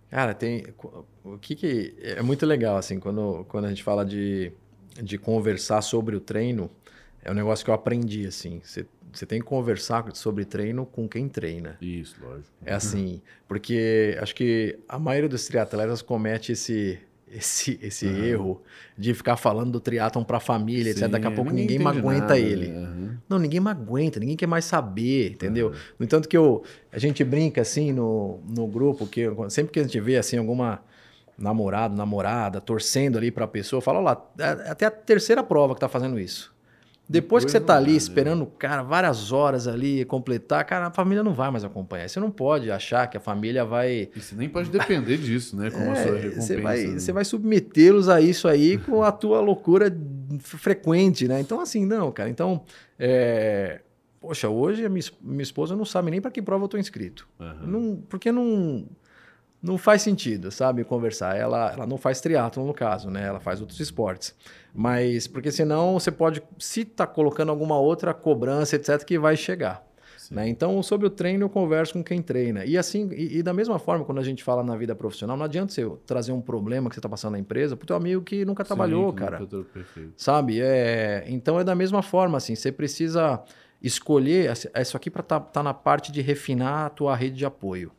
Cara, o que é muito legal, assim, quando a gente fala de conversar sobre o treino, é um negócio que eu aprendi, assim, você tem que conversar sobre treino com quem treina. Isso, lógico. É assim, porque acho que a maioria dos triatletas comete esse erro de ficar falando do triatlon para a família, etc. Daqui a pouco ninguém mais aguenta ele. Não, ninguém mais aguenta, ninguém quer mais saber, entendeu? No entanto que a gente brinca assim no grupo, que sempre que a gente vê assim alguma namorada, torcendo ali para a pessoa, fala, lá, até a terceira prova que tá fazendo isso. Depois que você tá ali não dá, esperando o cara várias horas ali completar, cara, a família não vai mais acompanhar. Você não pode achar que a família vai... E você nem pode depender disso, né? Como a sua recompensa. Você vai submetê-los a isso aí com a tua loucura frequente, né? Então, assim, não, cara. Então, poxa, hoje a minha esposa não sabe nem para que prova eu tô inscrito. Porque não faz sentido, sabe, conversar. Ela não faz triatlon, no caso, né? Ela faz outros esportes. Mas, porque senão você pode, se tá colocando alguma outra cobrança, etc., que vai chegar. Né? Então, sobre o treino, eu converso com quem treina. E assim, e da mesma forma, quando a gente fala na vida profissional, não adianta você trazer um problema que você está passando na empresa pro teu amigo que nunca trabalhou, cara. Sabe? Então, é da mesma forma, assim, você precisa escolher isso aqui para tá na parte de refinar a tua rede de apoio.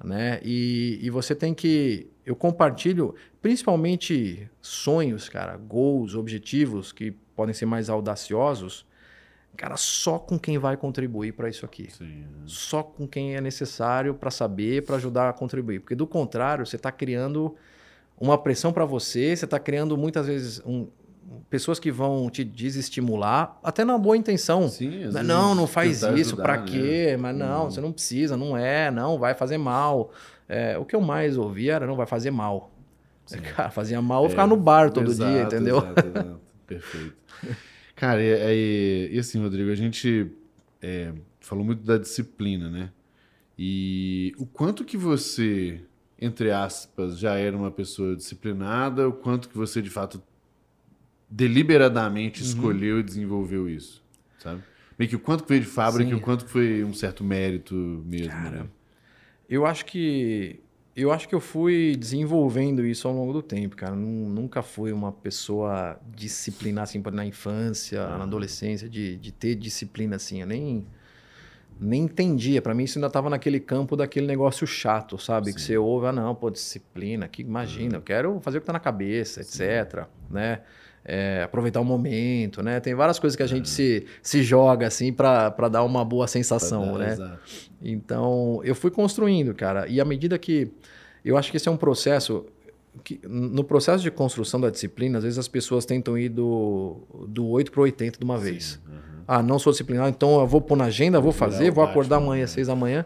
Né? E você tem que... Eu compartilho principalmente sonhos, cara, goals, objetivos que podem ser mais audaciosos, cara, só com quem vai contribuir para isso aqui. Sim, Só com quem é necessário para saber, para ajudar a contribuir. Porque do contrário, você está criando uma pressão para você, você está criando muitas vezes pessoas que vão te desestimular, até na boa intenção. Sim, não faz isso, para quê? Né? Mas não, você não precisa, não vai fazer mal. O que eu mais ouvi era não vai fazer mal. Cara, fazia mal eu ficar no bar todo dia, entendeu? Exato. Perfeito. Cara, e assim, Rodrigo, a gente falou muito da disciplina, né? E o quanto que você, entre aspas, já era uma pessoa disciplinada, o quanto que você, de fato, deliberadamente escolheu e desenvolveu isso, sabe? Meio que o quanto que veio de fábrica e o quanto que foi um certo mérito mesmo, cara, né? Eu acho que eu fui desenvolvendo isso ao longo do tempo, cara. Nunca fui uma pessoa disciplinada assim na infância, na adolescência, de ter disciplina assim. Eu nem entendia. Para mim isso ainda estava naquele campo daquele negócio chato, sabe? Sim. Que você ouve, disciplina, que imagina, eu quero fazer o que tá na cabeça, etc, né? Aproveitar o momento, né? Tem várias coisas que a gente se joga assim para dar uma boa sensação, né? Exato. Então, eu fui construindo, cara. E à medida que... Eu acho que esse é um processo... No processo de construção da disciplina, às vezes as pessoas tentam ir do 8 para o 80 de uma vez. Não sou disciplinado, então eu vou pôr na agenda, vou fazer, vou acordar amanhã às 6 da manhã.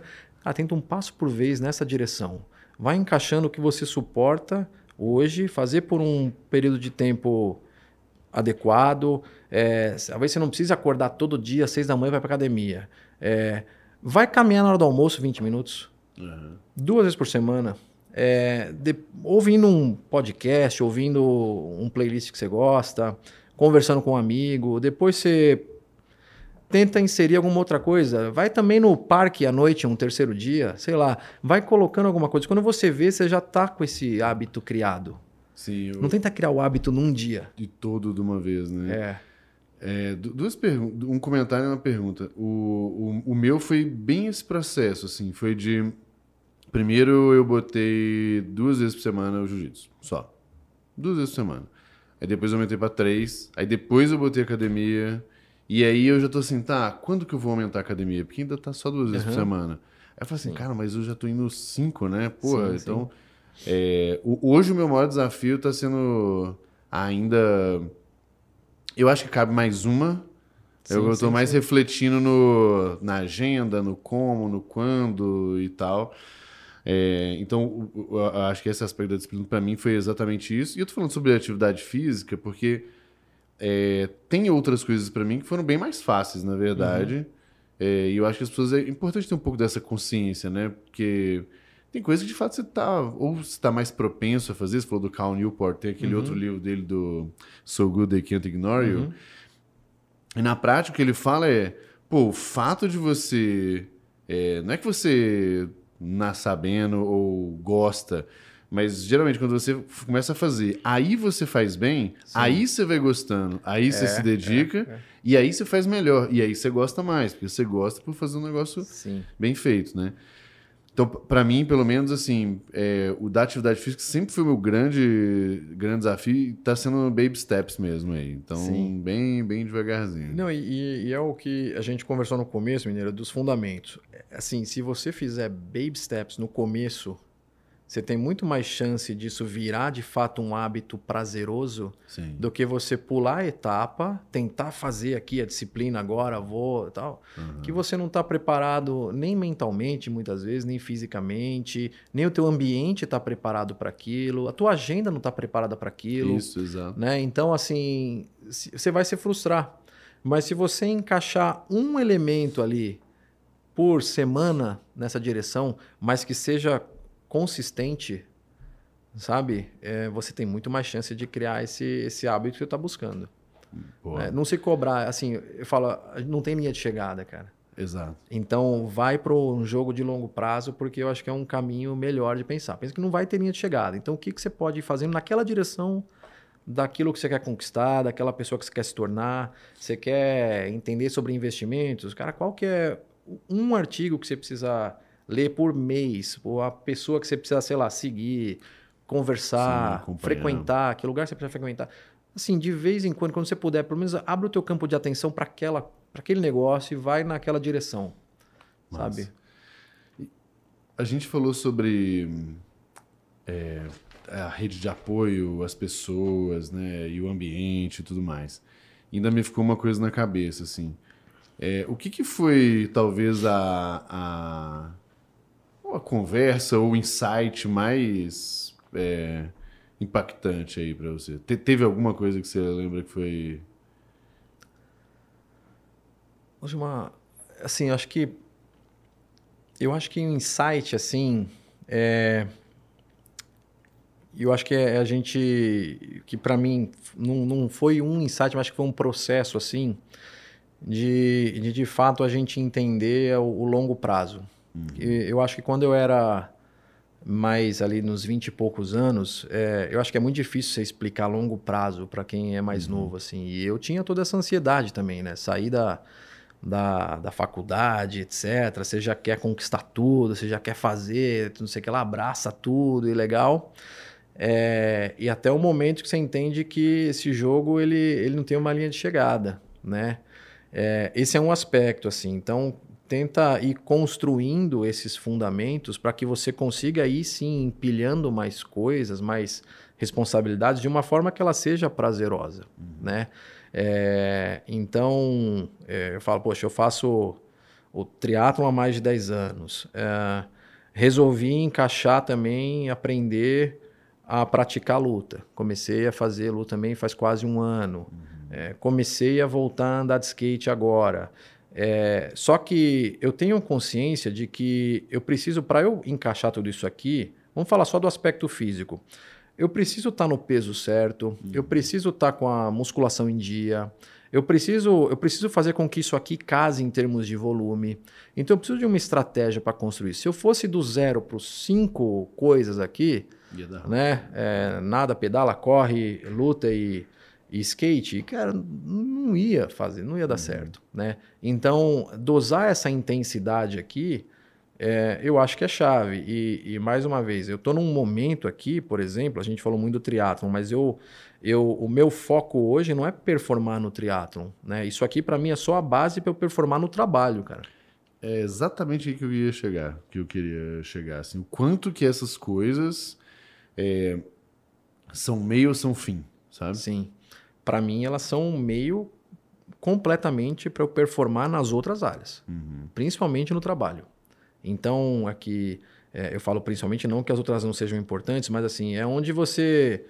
Tenta um passo por vez nessa direção. Vai encaixando o que você suporta hoje, fazer por um período de tempo adequado. Talvez você não precise acordar todo dia às 6 da manhã e vai para academia. Vai caminhar na hora do almoço 20 minutos. 2 vezes por semana. Ouvindo um podcast, ouvindo um playlist que você gosta, conversando com um amigo. Depois você tenta inserir alguma outra coisa. Vai também no parque à noite, um terceiro dia. Sei lá. Vai colocando alguma coisa. Quando você vê, você já está com esse hábito criado. Sim, não tenta criar o hábito num dia. De todo de uma vez, né? Duas perguntas, um comentário e uma pergunta. O meu foi bem esse processo, assim, foi de... Primeiro eu botei 2 vezes por semana o jiu-jitsu, só. 2 vezes por semana. Aí depois eu aumentei para 3, aí depois eu botei academia, e aí eu já tô assim, quando que eu vou aumentar a academia? Porque ainda tá só 2 vezes por semana. Aí eu falei assim, cara, mas eu já tô indo 5, né? Porra, então... hoje o meu maior desafio tá sendo ainda... Eu acho que cabe mais uma. Eu estou mais refletindo na agenda, no como, no quando e tal. Então, eu acho que esse aspecto da disciplina para mim foi exatamente isso. E eu tô falando sobre atividade física porque tem outras coisas para mim que foram bem mais fáceis, na verdade. E eu acho que as pessoas... É importante ter um pouco dessa consciência, né? Porque... Tem coisas que, de fato, você tá mais propenso a fazer. Você falou do Cal Newport, tem aquele outro livro dele do So Good They Can't Ignore You. E na prática, o que ele fala o fato de você... não é que você nasce sabendo ou gosta, mas geralmente quando você começa a fazer, aí você faz bem, aí você vai gostando, aí você se dedica, e aí você faz melhor. E aí você gosta mais, porque você gosta por fazer um negócio bem feito, né? Então, para mim, pelo menos, assim, o da atividade física sempre foi o meu grande desafio e tá sendo baby steps mesmo aí. Então, bem devagarzinho. Não, e é o que a gente conversou no começo, Mineiro, dos fundamentos. Assim, se você fizer baby steps no começo, você tem muito mais chance disso virar de fato um hábito prazeroso do que você pular a etapa, tentar fazer aqui a disciplina agora, vou e tal, que você não está preparado nem mentalmente muitas vezes, nem fisicamente, nem o teu ambiente está preparado para aquilo, a tua agenda não está preparada para aquilo. Isso, exato. Né? Então, assim, você vai se frustrar. Mas se você encaixar um elemento ali por semana nessa direção, mas que seja consistente, sabe? Você tem muito mais chance de criar esse hábito que você está buscando. Não se cobrar, assim, eu falo, não tem linha de chegada, cara. Exato. Então, vai para um jogo de longo prazo, porque eu acho que é um caminho melhor de pensar. Pensa que não vai ter linha de chegada. Então, o que você pode ir fazendo naquela direção daquilo que você quer conquistar, daquela pessoa que você quer se tornar, você quer entender sobre investimentos, cara, qual que é um artigo que você precisa ler por mês, ou a pessoa que você precisa, sei lá, seguir, conversar, frequentar, que lugar você precisa frequentar. Assim, de vez em quando você puder, pelo menos abre o teu campo de atenção para aquele negócio e vai naquela direção, sabe? A gente falou sobre a rede de apoio, as pessoas, né, e o ambiente e tudo mais. Ainda me ficou uma coisa na cabeça, assim. O que foi, talvez, a conversa ou o insight mais impactante aí para você? Teve alguma coisa que você lembra que foi... Assim, eu acho que um insight, assim, eu acho que a gente, que para mim não foi um insight, mas acho que foi um processo, assim, de fato a gente entender o longo prazo. Eu acho que quando eu era mais ali nos 20 e poucos anos, eu acho que é muito difícil você explicar longo prazo para quem é mais novo, assim. E eu tinha toda essa ansiedade também, né? Sair da faculdade, etc. Você já quer conquistar tudo, você já quer fazer, não sei o que lá, abraça tudo e legal. E até o momento que você entende que esse jogo ele não tem uma linha de chegada, né? Esse é um aspecto, assim. Então, tenta ir construindo esses fundamentos para que você consiga ir, sim, empilhando mais coisas, mais responsabilidades, de uma forma que ela seja prazerosa, né? Então, eu falo, poxa, eu faço o triatlon há mais de 10 anos. Resolvi encaixar também, aprender a praticar luta. Comecei a fazer luta também faz quase um ano. Comecei a voltar a andar de skate agora. Só que eu tenho consciência de que eu preciso, para eu encaixar tudo isso aqui, vamos falar só do aspecto físico. Eu preciso estar no peso certo, eu preciso estar com a musculação em dia, eu preciso fazer com que isso aqui case em termos de volume. Então eu preciso de uma estratégia para construir. Se eu fosse do 0 para os 5 coisas aqui, né? Nada, pedala, corre, luta e skate, cara, não ia fazer, não ia dar certo, né? Então, dosar essa intensidade aqui, eu acho que é chave. E mais uma vez, eu estou num momento aqui, por exemplo, a gente falou muito do triatlon, mas o meu foco hoje não é performar no triatlon, né? Isso aqui para mim é só a base para eu performar no trabalho, cara. É exatamente aí que eu ia chegar, que eu queria chegar, assim, o quanto que essas coisas são meio ou são fim, sabe? Sim. Para mim, elas são um meio completamente para eu performar nas outras áreas, principalmente no trabalho. Então, aqui, eu falo principalmente não que as outras não sejam importantes, mas assim, é onde você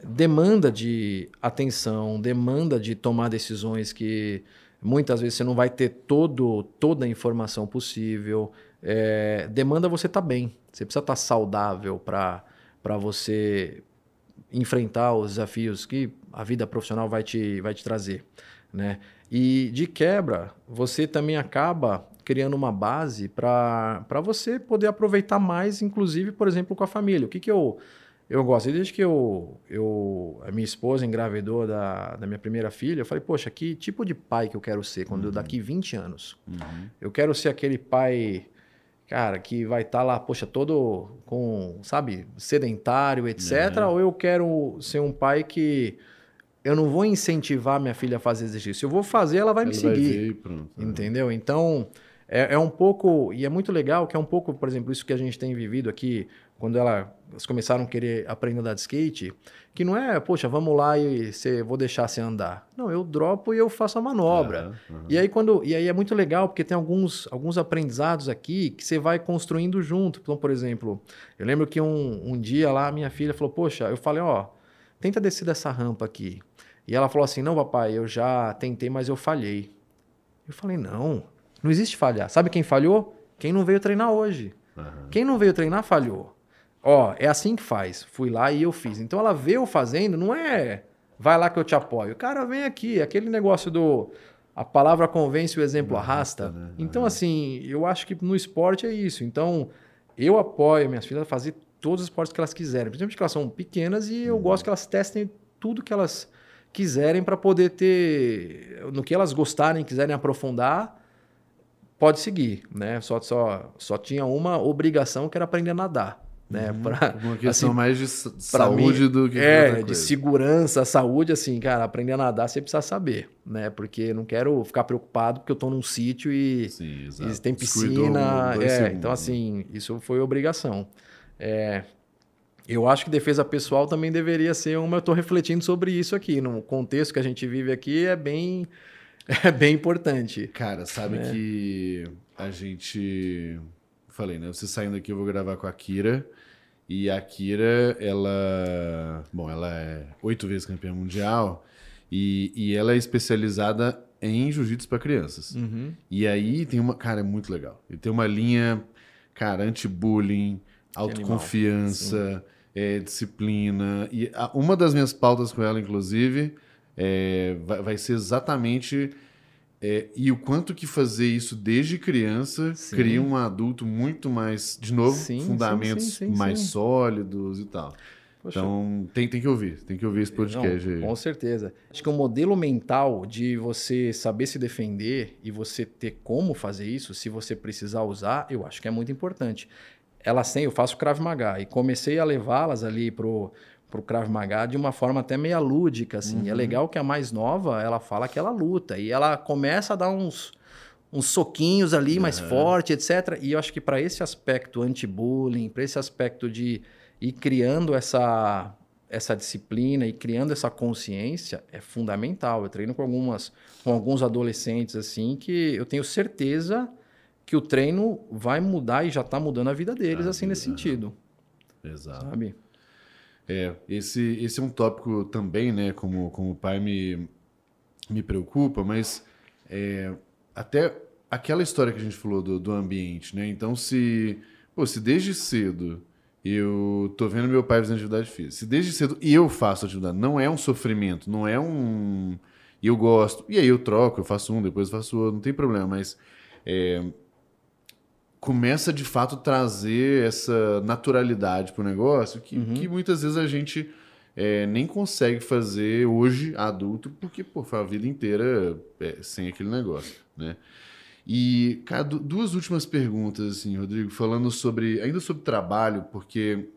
demanda de atenção, demanda de tomar decisões que muitas vezes você não vai ter toda a informação possível, demanda você estar bem. Você precisa estar saudável para você enfrentar os desafios que a vida profissional vai te trazer, né? E de quebra, você também acaba criando uma base para você poder aproveitar mais, inclusive, por exemplo, com a família. O que eu gosto? Desde que a minha esposa engravidou da minha primeira filha, eu falei, poxa, que tipo de pai que eu quero ser quando daqui 20 anos? Eu quero ser aquele pai, cara, que vai estar lá, poxa, todo com, sabe, sedentário, etc. Ou eu quero ser um pai que eu não vou incentivar minha filha a fazer exercício. Eu vou fazer, ela vai me seguir. Vai ver e pronto. Entendeu? Então, é um pouco... E é muito legal que é um pouco, por exemplo, isso que a gente tem vivido aqui, quando elas começaram a querer aprender a andar de skate, que não é, poxa, vamos lá e vou deixar você andar. Não, eu dropo e eu faço a manobra. E aí é muito legal, porque tem alguns aprendizados aqui que você vai construindo junto. Então, por exemplo, eu lembro que um dia lá, minha filha falou, poxa, eu falei, ó, tenta descer dessa rampa aqui. E ela falou assim, não, papai, eu já tentei, mas eu falhei. Eu falei, não existe falhar. Sabe quem falhou? Quem não veio treinar hoje. Quem não veio treinar, falhou. Ó, é assim que faz. Fui lá e eu fiz. Então ela vê eu fazendo, não é vai lá que eu te apoio. Cara, vem aqui. Aquele negócio a palavra convence, o exemplo arrasta. Né? Então, assim, eu acho que no esporte é isso. Então, eu apoio minhas filhas a fazer todos os esportes que elas quiserem. Principalmente que elas são pequenas e eu gosto que elas testem tudo que elas quiserem para poder ter... No que elas gostarem, quiserem aprofundar, pode seguir, né? Só tinha uma obrigação que era aprender a nadar. Né? Uma questão assim, mais de saúde mim, do que outra coisa. De segurança, saúde, assim, cara, aprender a nadar você precisa saber, né? Porque eu não quero ficar preocupado porque eu tô num sítio e tem piscina. Então, assim, isso foi obrigação. Eu acho que defesa pessoal também deveria ser uma. Eu tô refletindo sobre isso aqui. No contexto que a gente vive aqui, é bem importante. Cara, sabe que a gente... Falei, né? Você saindo aqui, eu vou gravar com a Kira. E a Kira, ela é 8 vezes campeã mundial. E ela é especializada em jiu-jitsu para crianças. E aí tem uma... Cara, é muito legal. E tem uma linha, cara, anti-bullying, autoconfiança, disciplina. E uma das minhas pautas com ela, inclusive, vai ser exatamente... e o quanto que fazer isso desde criança cria um adulto muito mais, de novo, fundamentos mais sólidos e tal. Poxa. Então, tem que ouvir esse podcast aí. Com certeza. Acho que o modelo mental de você saber se defender e você ter como fazer isso, se você precisar usar, eu acho que é muito importante. Eu faço Krav Maga e comecei a levá-las ali pro Krav Maga de uma forma até meio lúdica, assim. É legal que a mais nova, ela fala que ela luta e ela começa a dar uns soquinhos ali mais forte, etc. E eu acho que para esse aspecto anti-bullying, para esse aspecto de ir criando essa disciplina e criando essa consciência, é fundamental. Eu treino com alguns adolescentes, assim, que eu tenho certeza que o treino vai mudar e já está mudando a vida deles, assim, nesse sentido. Exato. Sabe? Esse é um tópico também, né, como pai me preocupa, mas até aquela história que a gente falou do ambiente, né? Então, se desde cedo eu tô vendo meu pai fazendo atividade física, se desde cedo eu faço atividade, não é um sofrimento, não é um... E eu gosto, e aí eu troco, eu faço um, depois eu faço outro, não tem problema, mas... começa de fato a trazer essa naturalidade pro negócio que muitas vezes a gente nem consegue fazer hoje adulto porque foi a vida inteira sem aquele negócio, né? E, cara, duas últimas perguntas, assim, Rodrigo, falando ainda sobre trabalho, porque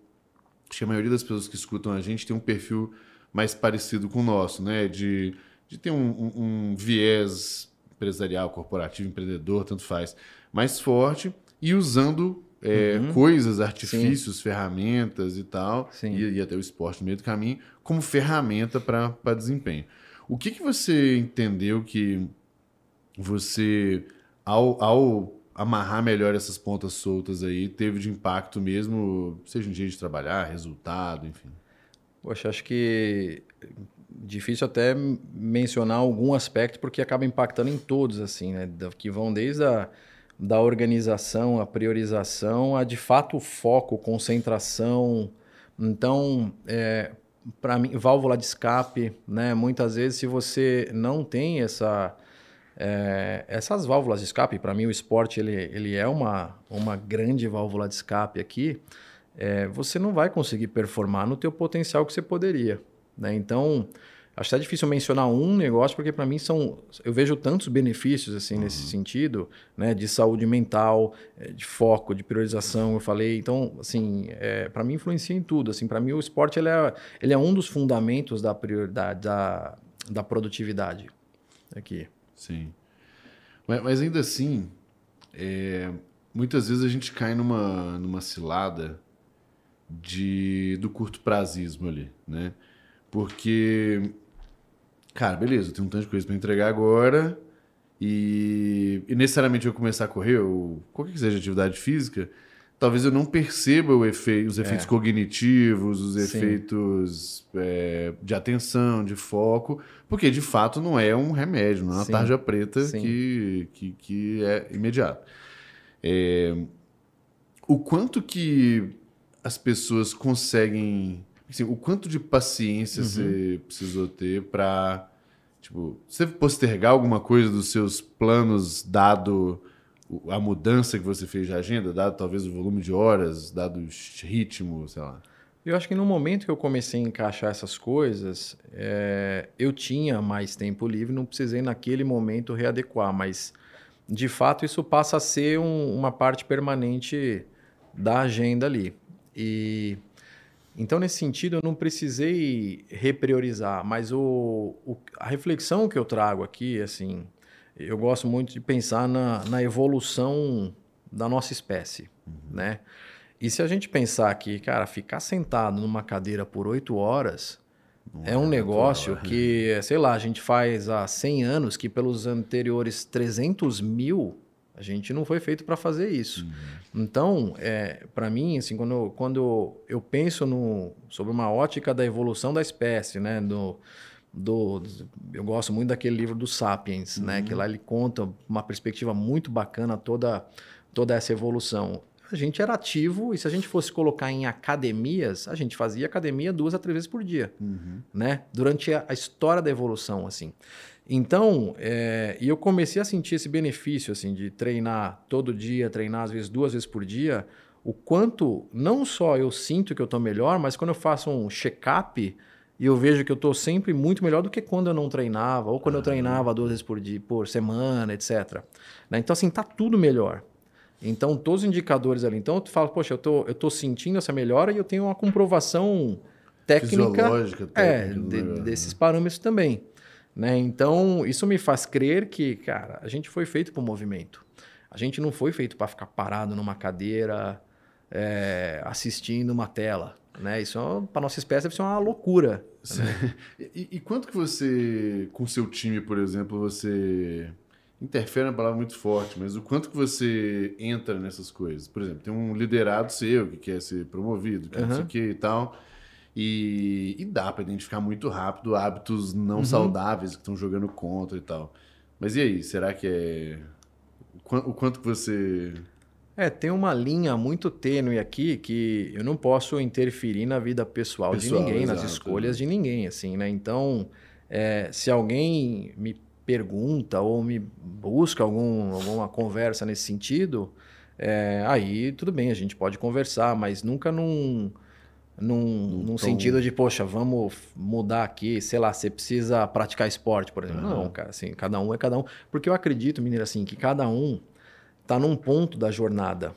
acho que a maioria das pessoas que escutam a gente tem um perfil mais parecido com o nosso, né? De ter um viés empresarial, corporativo, empreendedor, tanto faz, mais forte e usando coisas, artifícios, ferramentas e tal, e até o esporte no meio do caminho, como ferramenta para desempenho. O que você entendeu que você, ao amarrar melhor essas pontas soltas aí, teve de impacto mesmo, seja um jeito de trabalhar, resultado, enfim? Poxa, acho que difícil até mencionar algum aspecto, porque acaba impactando em todos, assim, né? Que vão desde da organização, a priorização, a de fato foco, concentração. Então, para mim, válvula de escape, né? Muitas vezes, se você não tem essas válvulas de escape, para mim o esporte ele é uma grande válvula de escape aqui, você não vai conseguir performar no teu potencial que você poderia, né? Então, acho até difícil mencionar um negócio, porque para mim eu vejo tantos benefícios assim nesse sentido, né? De saúde mental, de foco, de priorização, eu falei. Então, assim, para mim influencia em tudo. Assim, para mim o esporte ele é um dos fundamentos da prioridade, da produtividade aqui. Sim. Mas ainda assim, muitas vezes a gente cai numa cilada do curto prazismo ali, né? Porque, cara, beleza, eu tenho um tanto de coisa para entregar agora e necessariamente eu começar a correr, ou qualquer que seja atividade física, talvez eu não perceba os efeitos cognitivos, os efeitos de atenção, de foco, porque de fato não é um remédio, não é uma tarja preta que é imediato. O quanto que as pessoas conseguem... Assim, o quanto de paciência você precisou ter para... Tipo, você postergar alguma coisa dos seus planos, dado a mudança que você fez de agenda, dado talvez o volume de horas, dado o ritmo, sei lá? Eu acho que no momento que eu comecei a encaixar essas coisas, eu tinha mais tempo livre, não precisei naquele momento readequar, mas de fato isso passa a ser uma parte permanente da agenda ali. E então, nesse sentido, eu não precisei repriorizar, mas a reflexão que eu trago aqui, assim, eu gosto muito de pensar na evolução da nossa espécie, né? E se a gente pensar que, cara, ficar sentado numa cadeira por 8 horas é um negócio que, sei lá, a gente faz há 100 anos, que pelos anteriores 300.000, a gente não foi feito para fazer isso. Então, para mim, assim, quando eu penso sobre uma ótica da evolução da espécie, né? Eu gosto muito daquele livro do Sapiens, né? Que lá ele conta uma perspectiva muito bacana toda essa evolução. A gente era ativo e se a gente fosse colocar em academias, a gente fazia academia 2 a 3 vezes por dia, né? Durante a história da evolução, assim. Então, e eu comecei a sentir esse benefício, assim, de treinar todo dia, treinar às vezes 2 vezes por dia, o quanto, não só eu sinto que eu estou melhor, mas quando eu faço um check-up e eu vejo que eu estou sempre muito melhor do que quando eu não treinava, ou quando eu treinava 2 vezes por dia, por semana, etc. Né? Então, assim, tá tudo melhor. Então, todos os indicadores ali. Então, tu fala, poxa, eu tô sentindo essa melhora e eu tenho uma comprovação técnica, fisiológica, desses parâmetros também. Né? Então, isso me faz crer que, cara, a gente foi feito para o movimento. A gente não foi feito para ficar parado numa cadeira assistindo uma tela. Né? Isso, para nossa espécie, deve ser uma loucura. Né? E quanto que você, com seu time, por exemplo, você... Interfere é uma palavra muito forte, mas o quanto que você entra nessas coisas? Por exemplo, tem um liderado seu que quer ser promovido, que não sei o que e tal, e dá para identificar muito rápido hábitos não saudáveis que estão jogando contra e tal. Mas e aí, será que o quanto que você... Tem uma linha muito tênue aqui que eu não posso interferir na vida pessoal de ninguém, nas escolhas de ninguém, assim, né? Então, se alguém me pergunta ou me busca alguma conversa nesse sentido, aí tudo bem, a gente pode conversar, mas nunca num sentido de, poxa, vamos mudar aqui, sei lá, você precisa praticar esporte, por exemplo. Não, cara, assim, cada um é cada um. Porque eu acredito, Mineiro, assim, que cada um está num ponto da jornada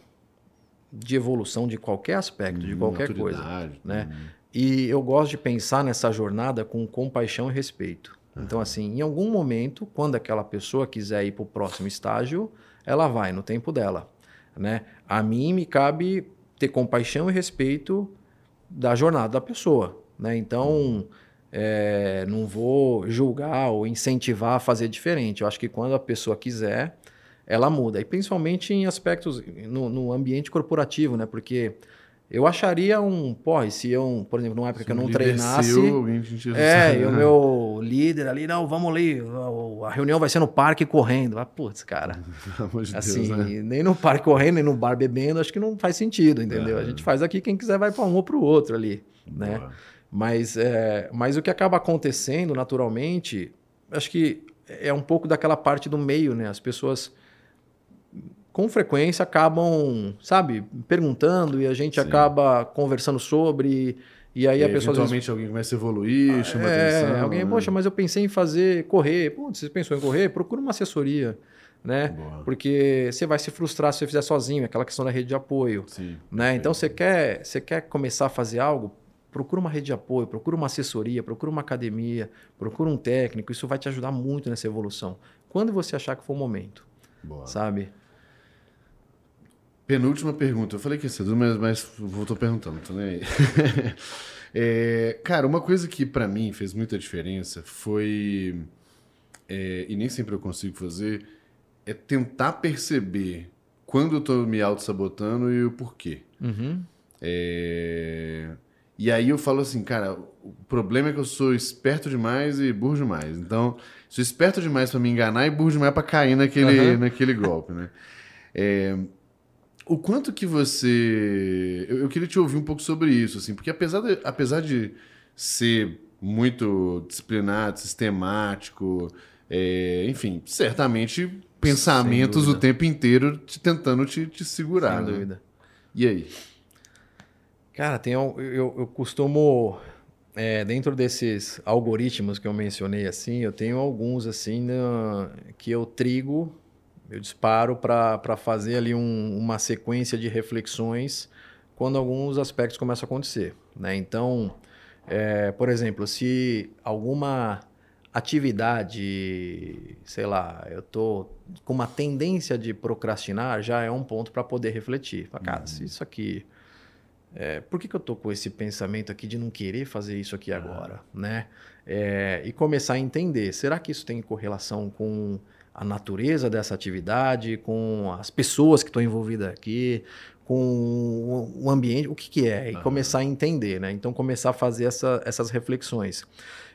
de evolução de qualquer aspecto, de qualquer coisa. Né? E eu gosto de pensar nessa jornada com compaixão e respeito. Então, assim, em algum momento, quando aquela pessoa quiser ir para o próximo estágio, ela vai no tempo dela. Né? A mim me cabe ter compaixão e respeito da jornada da pessoa. Né? Então, não vou julgar ou incentivar a fazer diferente. Eu acho que quando a pessoa quiser, ela muda. E principalmente em aspectos no ambiente corporativo, né? Porque eu acharia se eu, por exemplo, numa época que eu não treinasse... e o meu líder ali, não, vamos ali, a reunião vai ser no parque correndo. Putz, cara, assim, Deus, né? Nem no parque correndo, nem no bar bebendo, acho que não faz sentido, entendeu? A gente faz aqui, quem quiser vai para um ou para o outro ali, né? Mas o que acaba acontecendo naturalmente, acho que é um pouco daquela parte do meio, né? As pessoas... com frequência acabam, sabe, perguntando e a gente acaba conversando sobre, e aí a pessoa... Eventualmente alguém começa a evoluir, chama atenção. Alguém, poxa, mas eu pensei em correr. Pô, você pensou em correr? Procura uma assessoria, né? Boa. Porque você vai se frustrar se você fizer sozinho, aquela questão da rede de apoio. Sim, né? Então, você quer começar a fazer algo, procura uma rede de apoio, procura uma assessoria, procura uma academia, procura um técnico, isso vai te ajudar muito nessa evolução. Quando você achar que for o momento, Boa. sabe? Penúltima pergunta. Eu falei que ia ser duro, mas voltou perguntando, tô nem aí. Cara, uma coisa que pra mim fez muita diferença foi, e nem sempre eu consigo fazer, é tentar perceber quando eu tô me auto-sabotando e o porquê. Uhum. E aí eu falo assim, cara, o problema é que eu sou esperto demais e burro demais. Então, sou esperto demais pra me enganar e burro demais pra cair naquele golpe, né? O quanto que você... Eu queria te ouvir um pouco sobre isso, assim, porque apesar de ser muito disciplinado, sistemático, enfim, certamente pensamentos o tempo inteiro tentando te segurar, Sem né? dúvida. E aí? Cara, eu costumo, dentro desses algoritmos que eu mencionei, assim, eu tenho alguns, assim, que eu trigo, eu disparo para fazer ali uma sequência de reflexões quando alguns aspectos começam a acontecer, né? Então, por exemplo, se alguma atividade, sei lá, eu tô com uma tendência de procrastinar, já é um ponto para poder refletir. Fala, cara, se isso aqui... por que eu tô com esse pensamento aqui de não querer fazer isso aqui agora, né? E começar a entender, será que isso tem correlação com a natureza dessa atividade, com as pessoas que estão envolvidas aqui, com o ambiente, o que é? E começar a entender, né? Então, começar a fazer essas reflexões.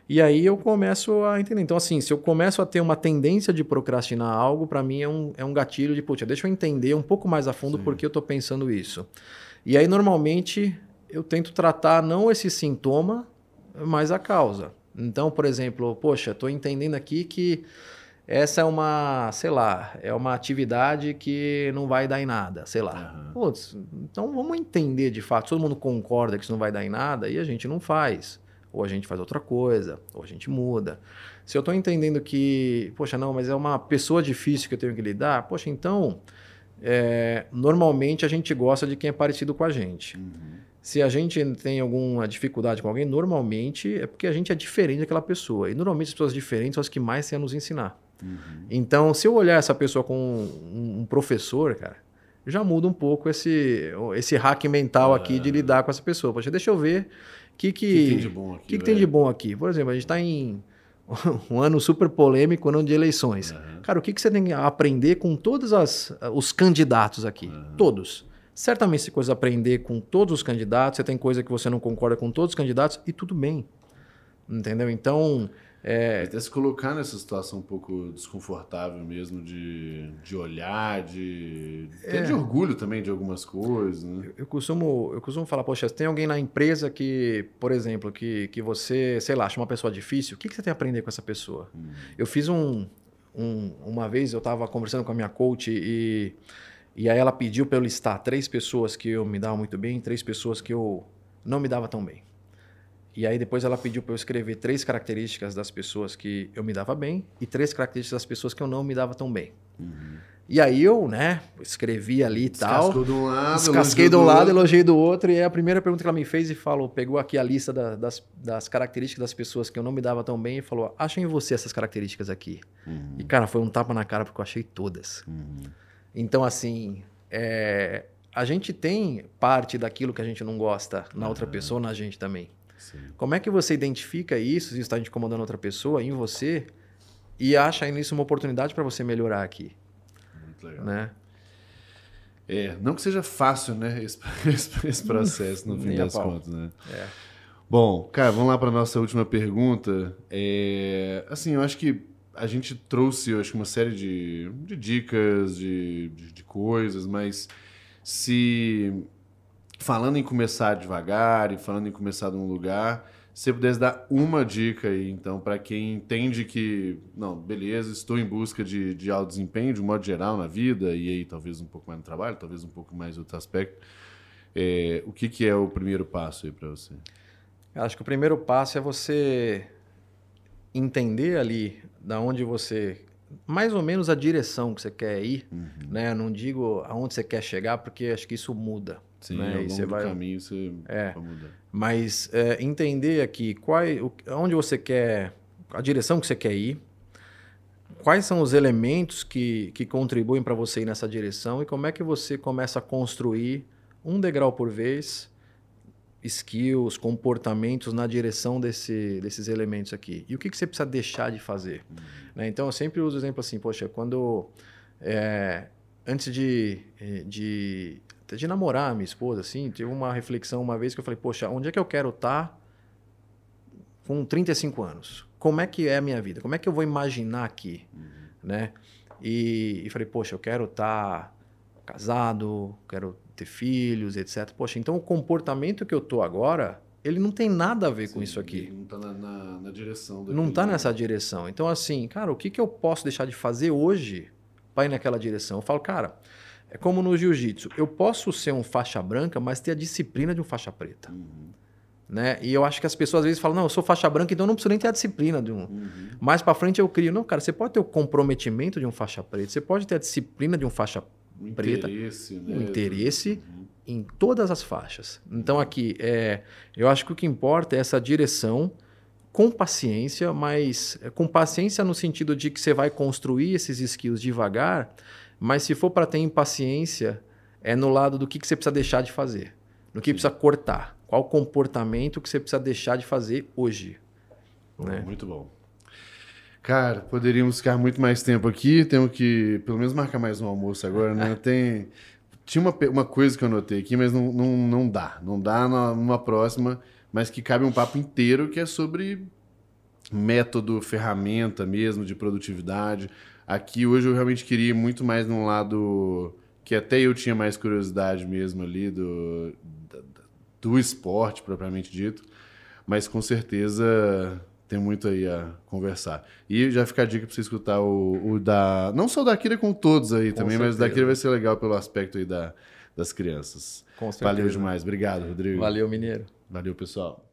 E aí eu começo a entender. Então, assim, se eu começo a ter uma tendência de procrastinar algo, para mim é um gatilho de, putz, deixa eu entender um pouco mais a fundo por que eu tô pensando isso. E aí, normalmente, eu tento tratar não esse sintoma, mas a causa. Então, por exemplo, poxa, estou entendendo aqui que essa é uma, sei lá, é uma atividade que não vai dar em nada, sei lá. Putz, então vamos entender de fato. Todo mundo concorda que isso não vai dar em nada e a gente não faz. Ou a gente faz outra coisa, ou a gente muda. Se eu estou entendendo que, poxa, não, mas é uma pessoa difícil que eu tenho que lidar, poxa, então... normalmente a gente gosta de quem é parecido com a gente. Se a gente tem alguma dificuldade com alguém, normalmente é porque a gente é diferente daquela pessoa. E normalmente as pessoas diferentes são as que mais têm a nos ensinar. Então, se eu olhar essa pessoa como um professor, cara, já muda um pouco esse hack mental aqui de lidar com essa pessoa. Poxa, deixa eu ver o que tem de bom aqui. Tem de bom aqui? Por exemplo, a gente está em um ano super polêmico, ano de eleições. Cara, o que você tem que aprender com todos os candidatos aqui? Todos. Certamente você tem coisa a aprender com todos os candidatos, você tem coisa que você não concorda com todos os candidatos, e tudo bem. Entendeu? Então... Até se colocar nessa situação um pouco desconfortável mesmo, de olhar, até de orgulho também de algumas coisas, né? Eu costumo falar, poxa, tem alguém na empresa que, por exemplo, que você, sei lá, acha uma pessoa difícil, o que você tem a aprender com essa pessoa? Eu fiz uma vez, eu estava conversando com a minha coach e aí ela pediu para eu listar 3 pessoas que eu me dava muito bem e 3 pessoas que eu não me dava tão bem. E aí depois ela pediu para eu escrever 3 características das pessoas que eu me dava bem e 3 características das pessoas que eu não me dava tão bem. E aí eu, né, escrevi ali e tal. Descascou de um lado, descasquei de um lado, elogiei do outro. E aí a primeira pergunta que ela me fez pegou aqui a lista das características das pessoas que eu não me dava tão bem e falou, acha em você essas características aqui. E cara, foi um tapa na cara porque eu achei todas. Então assim, a gente tem parte daquilo que a gente não gosta na outra pessoa, na gente também. Sim. Como é que você identifica isso, se está incomodando outra pessoa, em você, e acha nisso uma oportunidade para você melhorar aqui? Muito legal. Né? Não que seja fácil, né, esse processo, no fim das contas, né? Bom, cara, vamos lá para nossa última pergunta. Assim, eu acho que a gente trouxe, eu acho, uma série de dicas, de coisas, mas falando em começar devagar e falando em começar de um lugar, se você pudesse dar uma dica aí, então, para quem entende que, não, beleza, estou em busca de alto desempenho, de um modo geral na vida, e aí talvez um pouco mais no trabalho, talvez um pouco mais em outro aspecto, o que é o primeiro passo aí para você? Eu acho que o primeiro passo é você entender ali da onde você... mais ou menos a direção que você quer ir, né? Não digo aonde você quer chegar, porque acho que isso muda. Sim, né? ao longo do caminho você vai mudar. Mas entender aqui onde você quer, a direção que você quer ir, quais são os elementos que contribuem para você ir nessa direção e como é que você começa a construir um degrau por vez, skills, comportamentos na direção desses elementos aqui. E o que você precisa deixar de fazer? Né? Então, eu sempre uso o exemplo assim, poxa, quando... antes de namorar a minha esposa, assim, tive uma reflexão uma vez que eu falei, poxa, onde é que eu quero estar com 35 anos? Como é que é a minha vida? Como é que eu vou imaginar aqui? Né? E falei, poxa, eu quero estar casado, quero ter filhos, etc. Poxa, então o comportamento que eu tô agora, ele não tem nada a ver com isso aqui. Não está na direção. Não está nessa direção. Então, assim, cara, o que eu posso deixar de fazer hoje para ir naquela direção? Eu falo, cara, é como no jiu-jitsu. Eu posso ser um faixa branca, mas ter a disciplina de um faixa preta. Né? E eu acho que as pessoas às vezes falam, não, eu sou faixa branca, então eu não preciso nem ter a disciplina de um. Mais para frente eu crio. Não, cara, você pode ter o comprometimento de um faixa preta, você pode ter a disciplina de um faixa preta. Interesse, né? Um interesse em todas as faixas. Então aqui, eu acho que o que importa é essa direção com paciência, mas com paciência no sentido de que você vai construir esses skills devagar, mas se for para ter impaciência, é no lado do que você precisa deixar de fazer, no que precisa cortar. Qual comportamento que você precisa deixar de fazer hoje? Bom, né? Muito bom. Cara, poderíamos ficar muito mais tempo aqui. Temos que, pelo menos, marcar mais um almoço agora, né? Tinha uma coisa que eu anotei aqui, mas não dá. Não dá numa próxima, mas que cabe um papo inteiro, que é sobre método, ferramenta mesmo, de produtividade. Aqui, hoje, eu realmente queria ir muito mais num lado que até eu tinha mais curiosidade mesmo ali, do esporte, propriamente dito, mas com certeza tem muito aí a conversar. E já fica a dica para você escutar o da... Não só o da Kira, com todos aí Com também, certeza. mas o da Kira vai ser legal pelo aspecto aí das crianças. Com certeza. Valeu demais. Obrigado, Rodrigo. Valeu, Mineiro. Valeu, pessoal.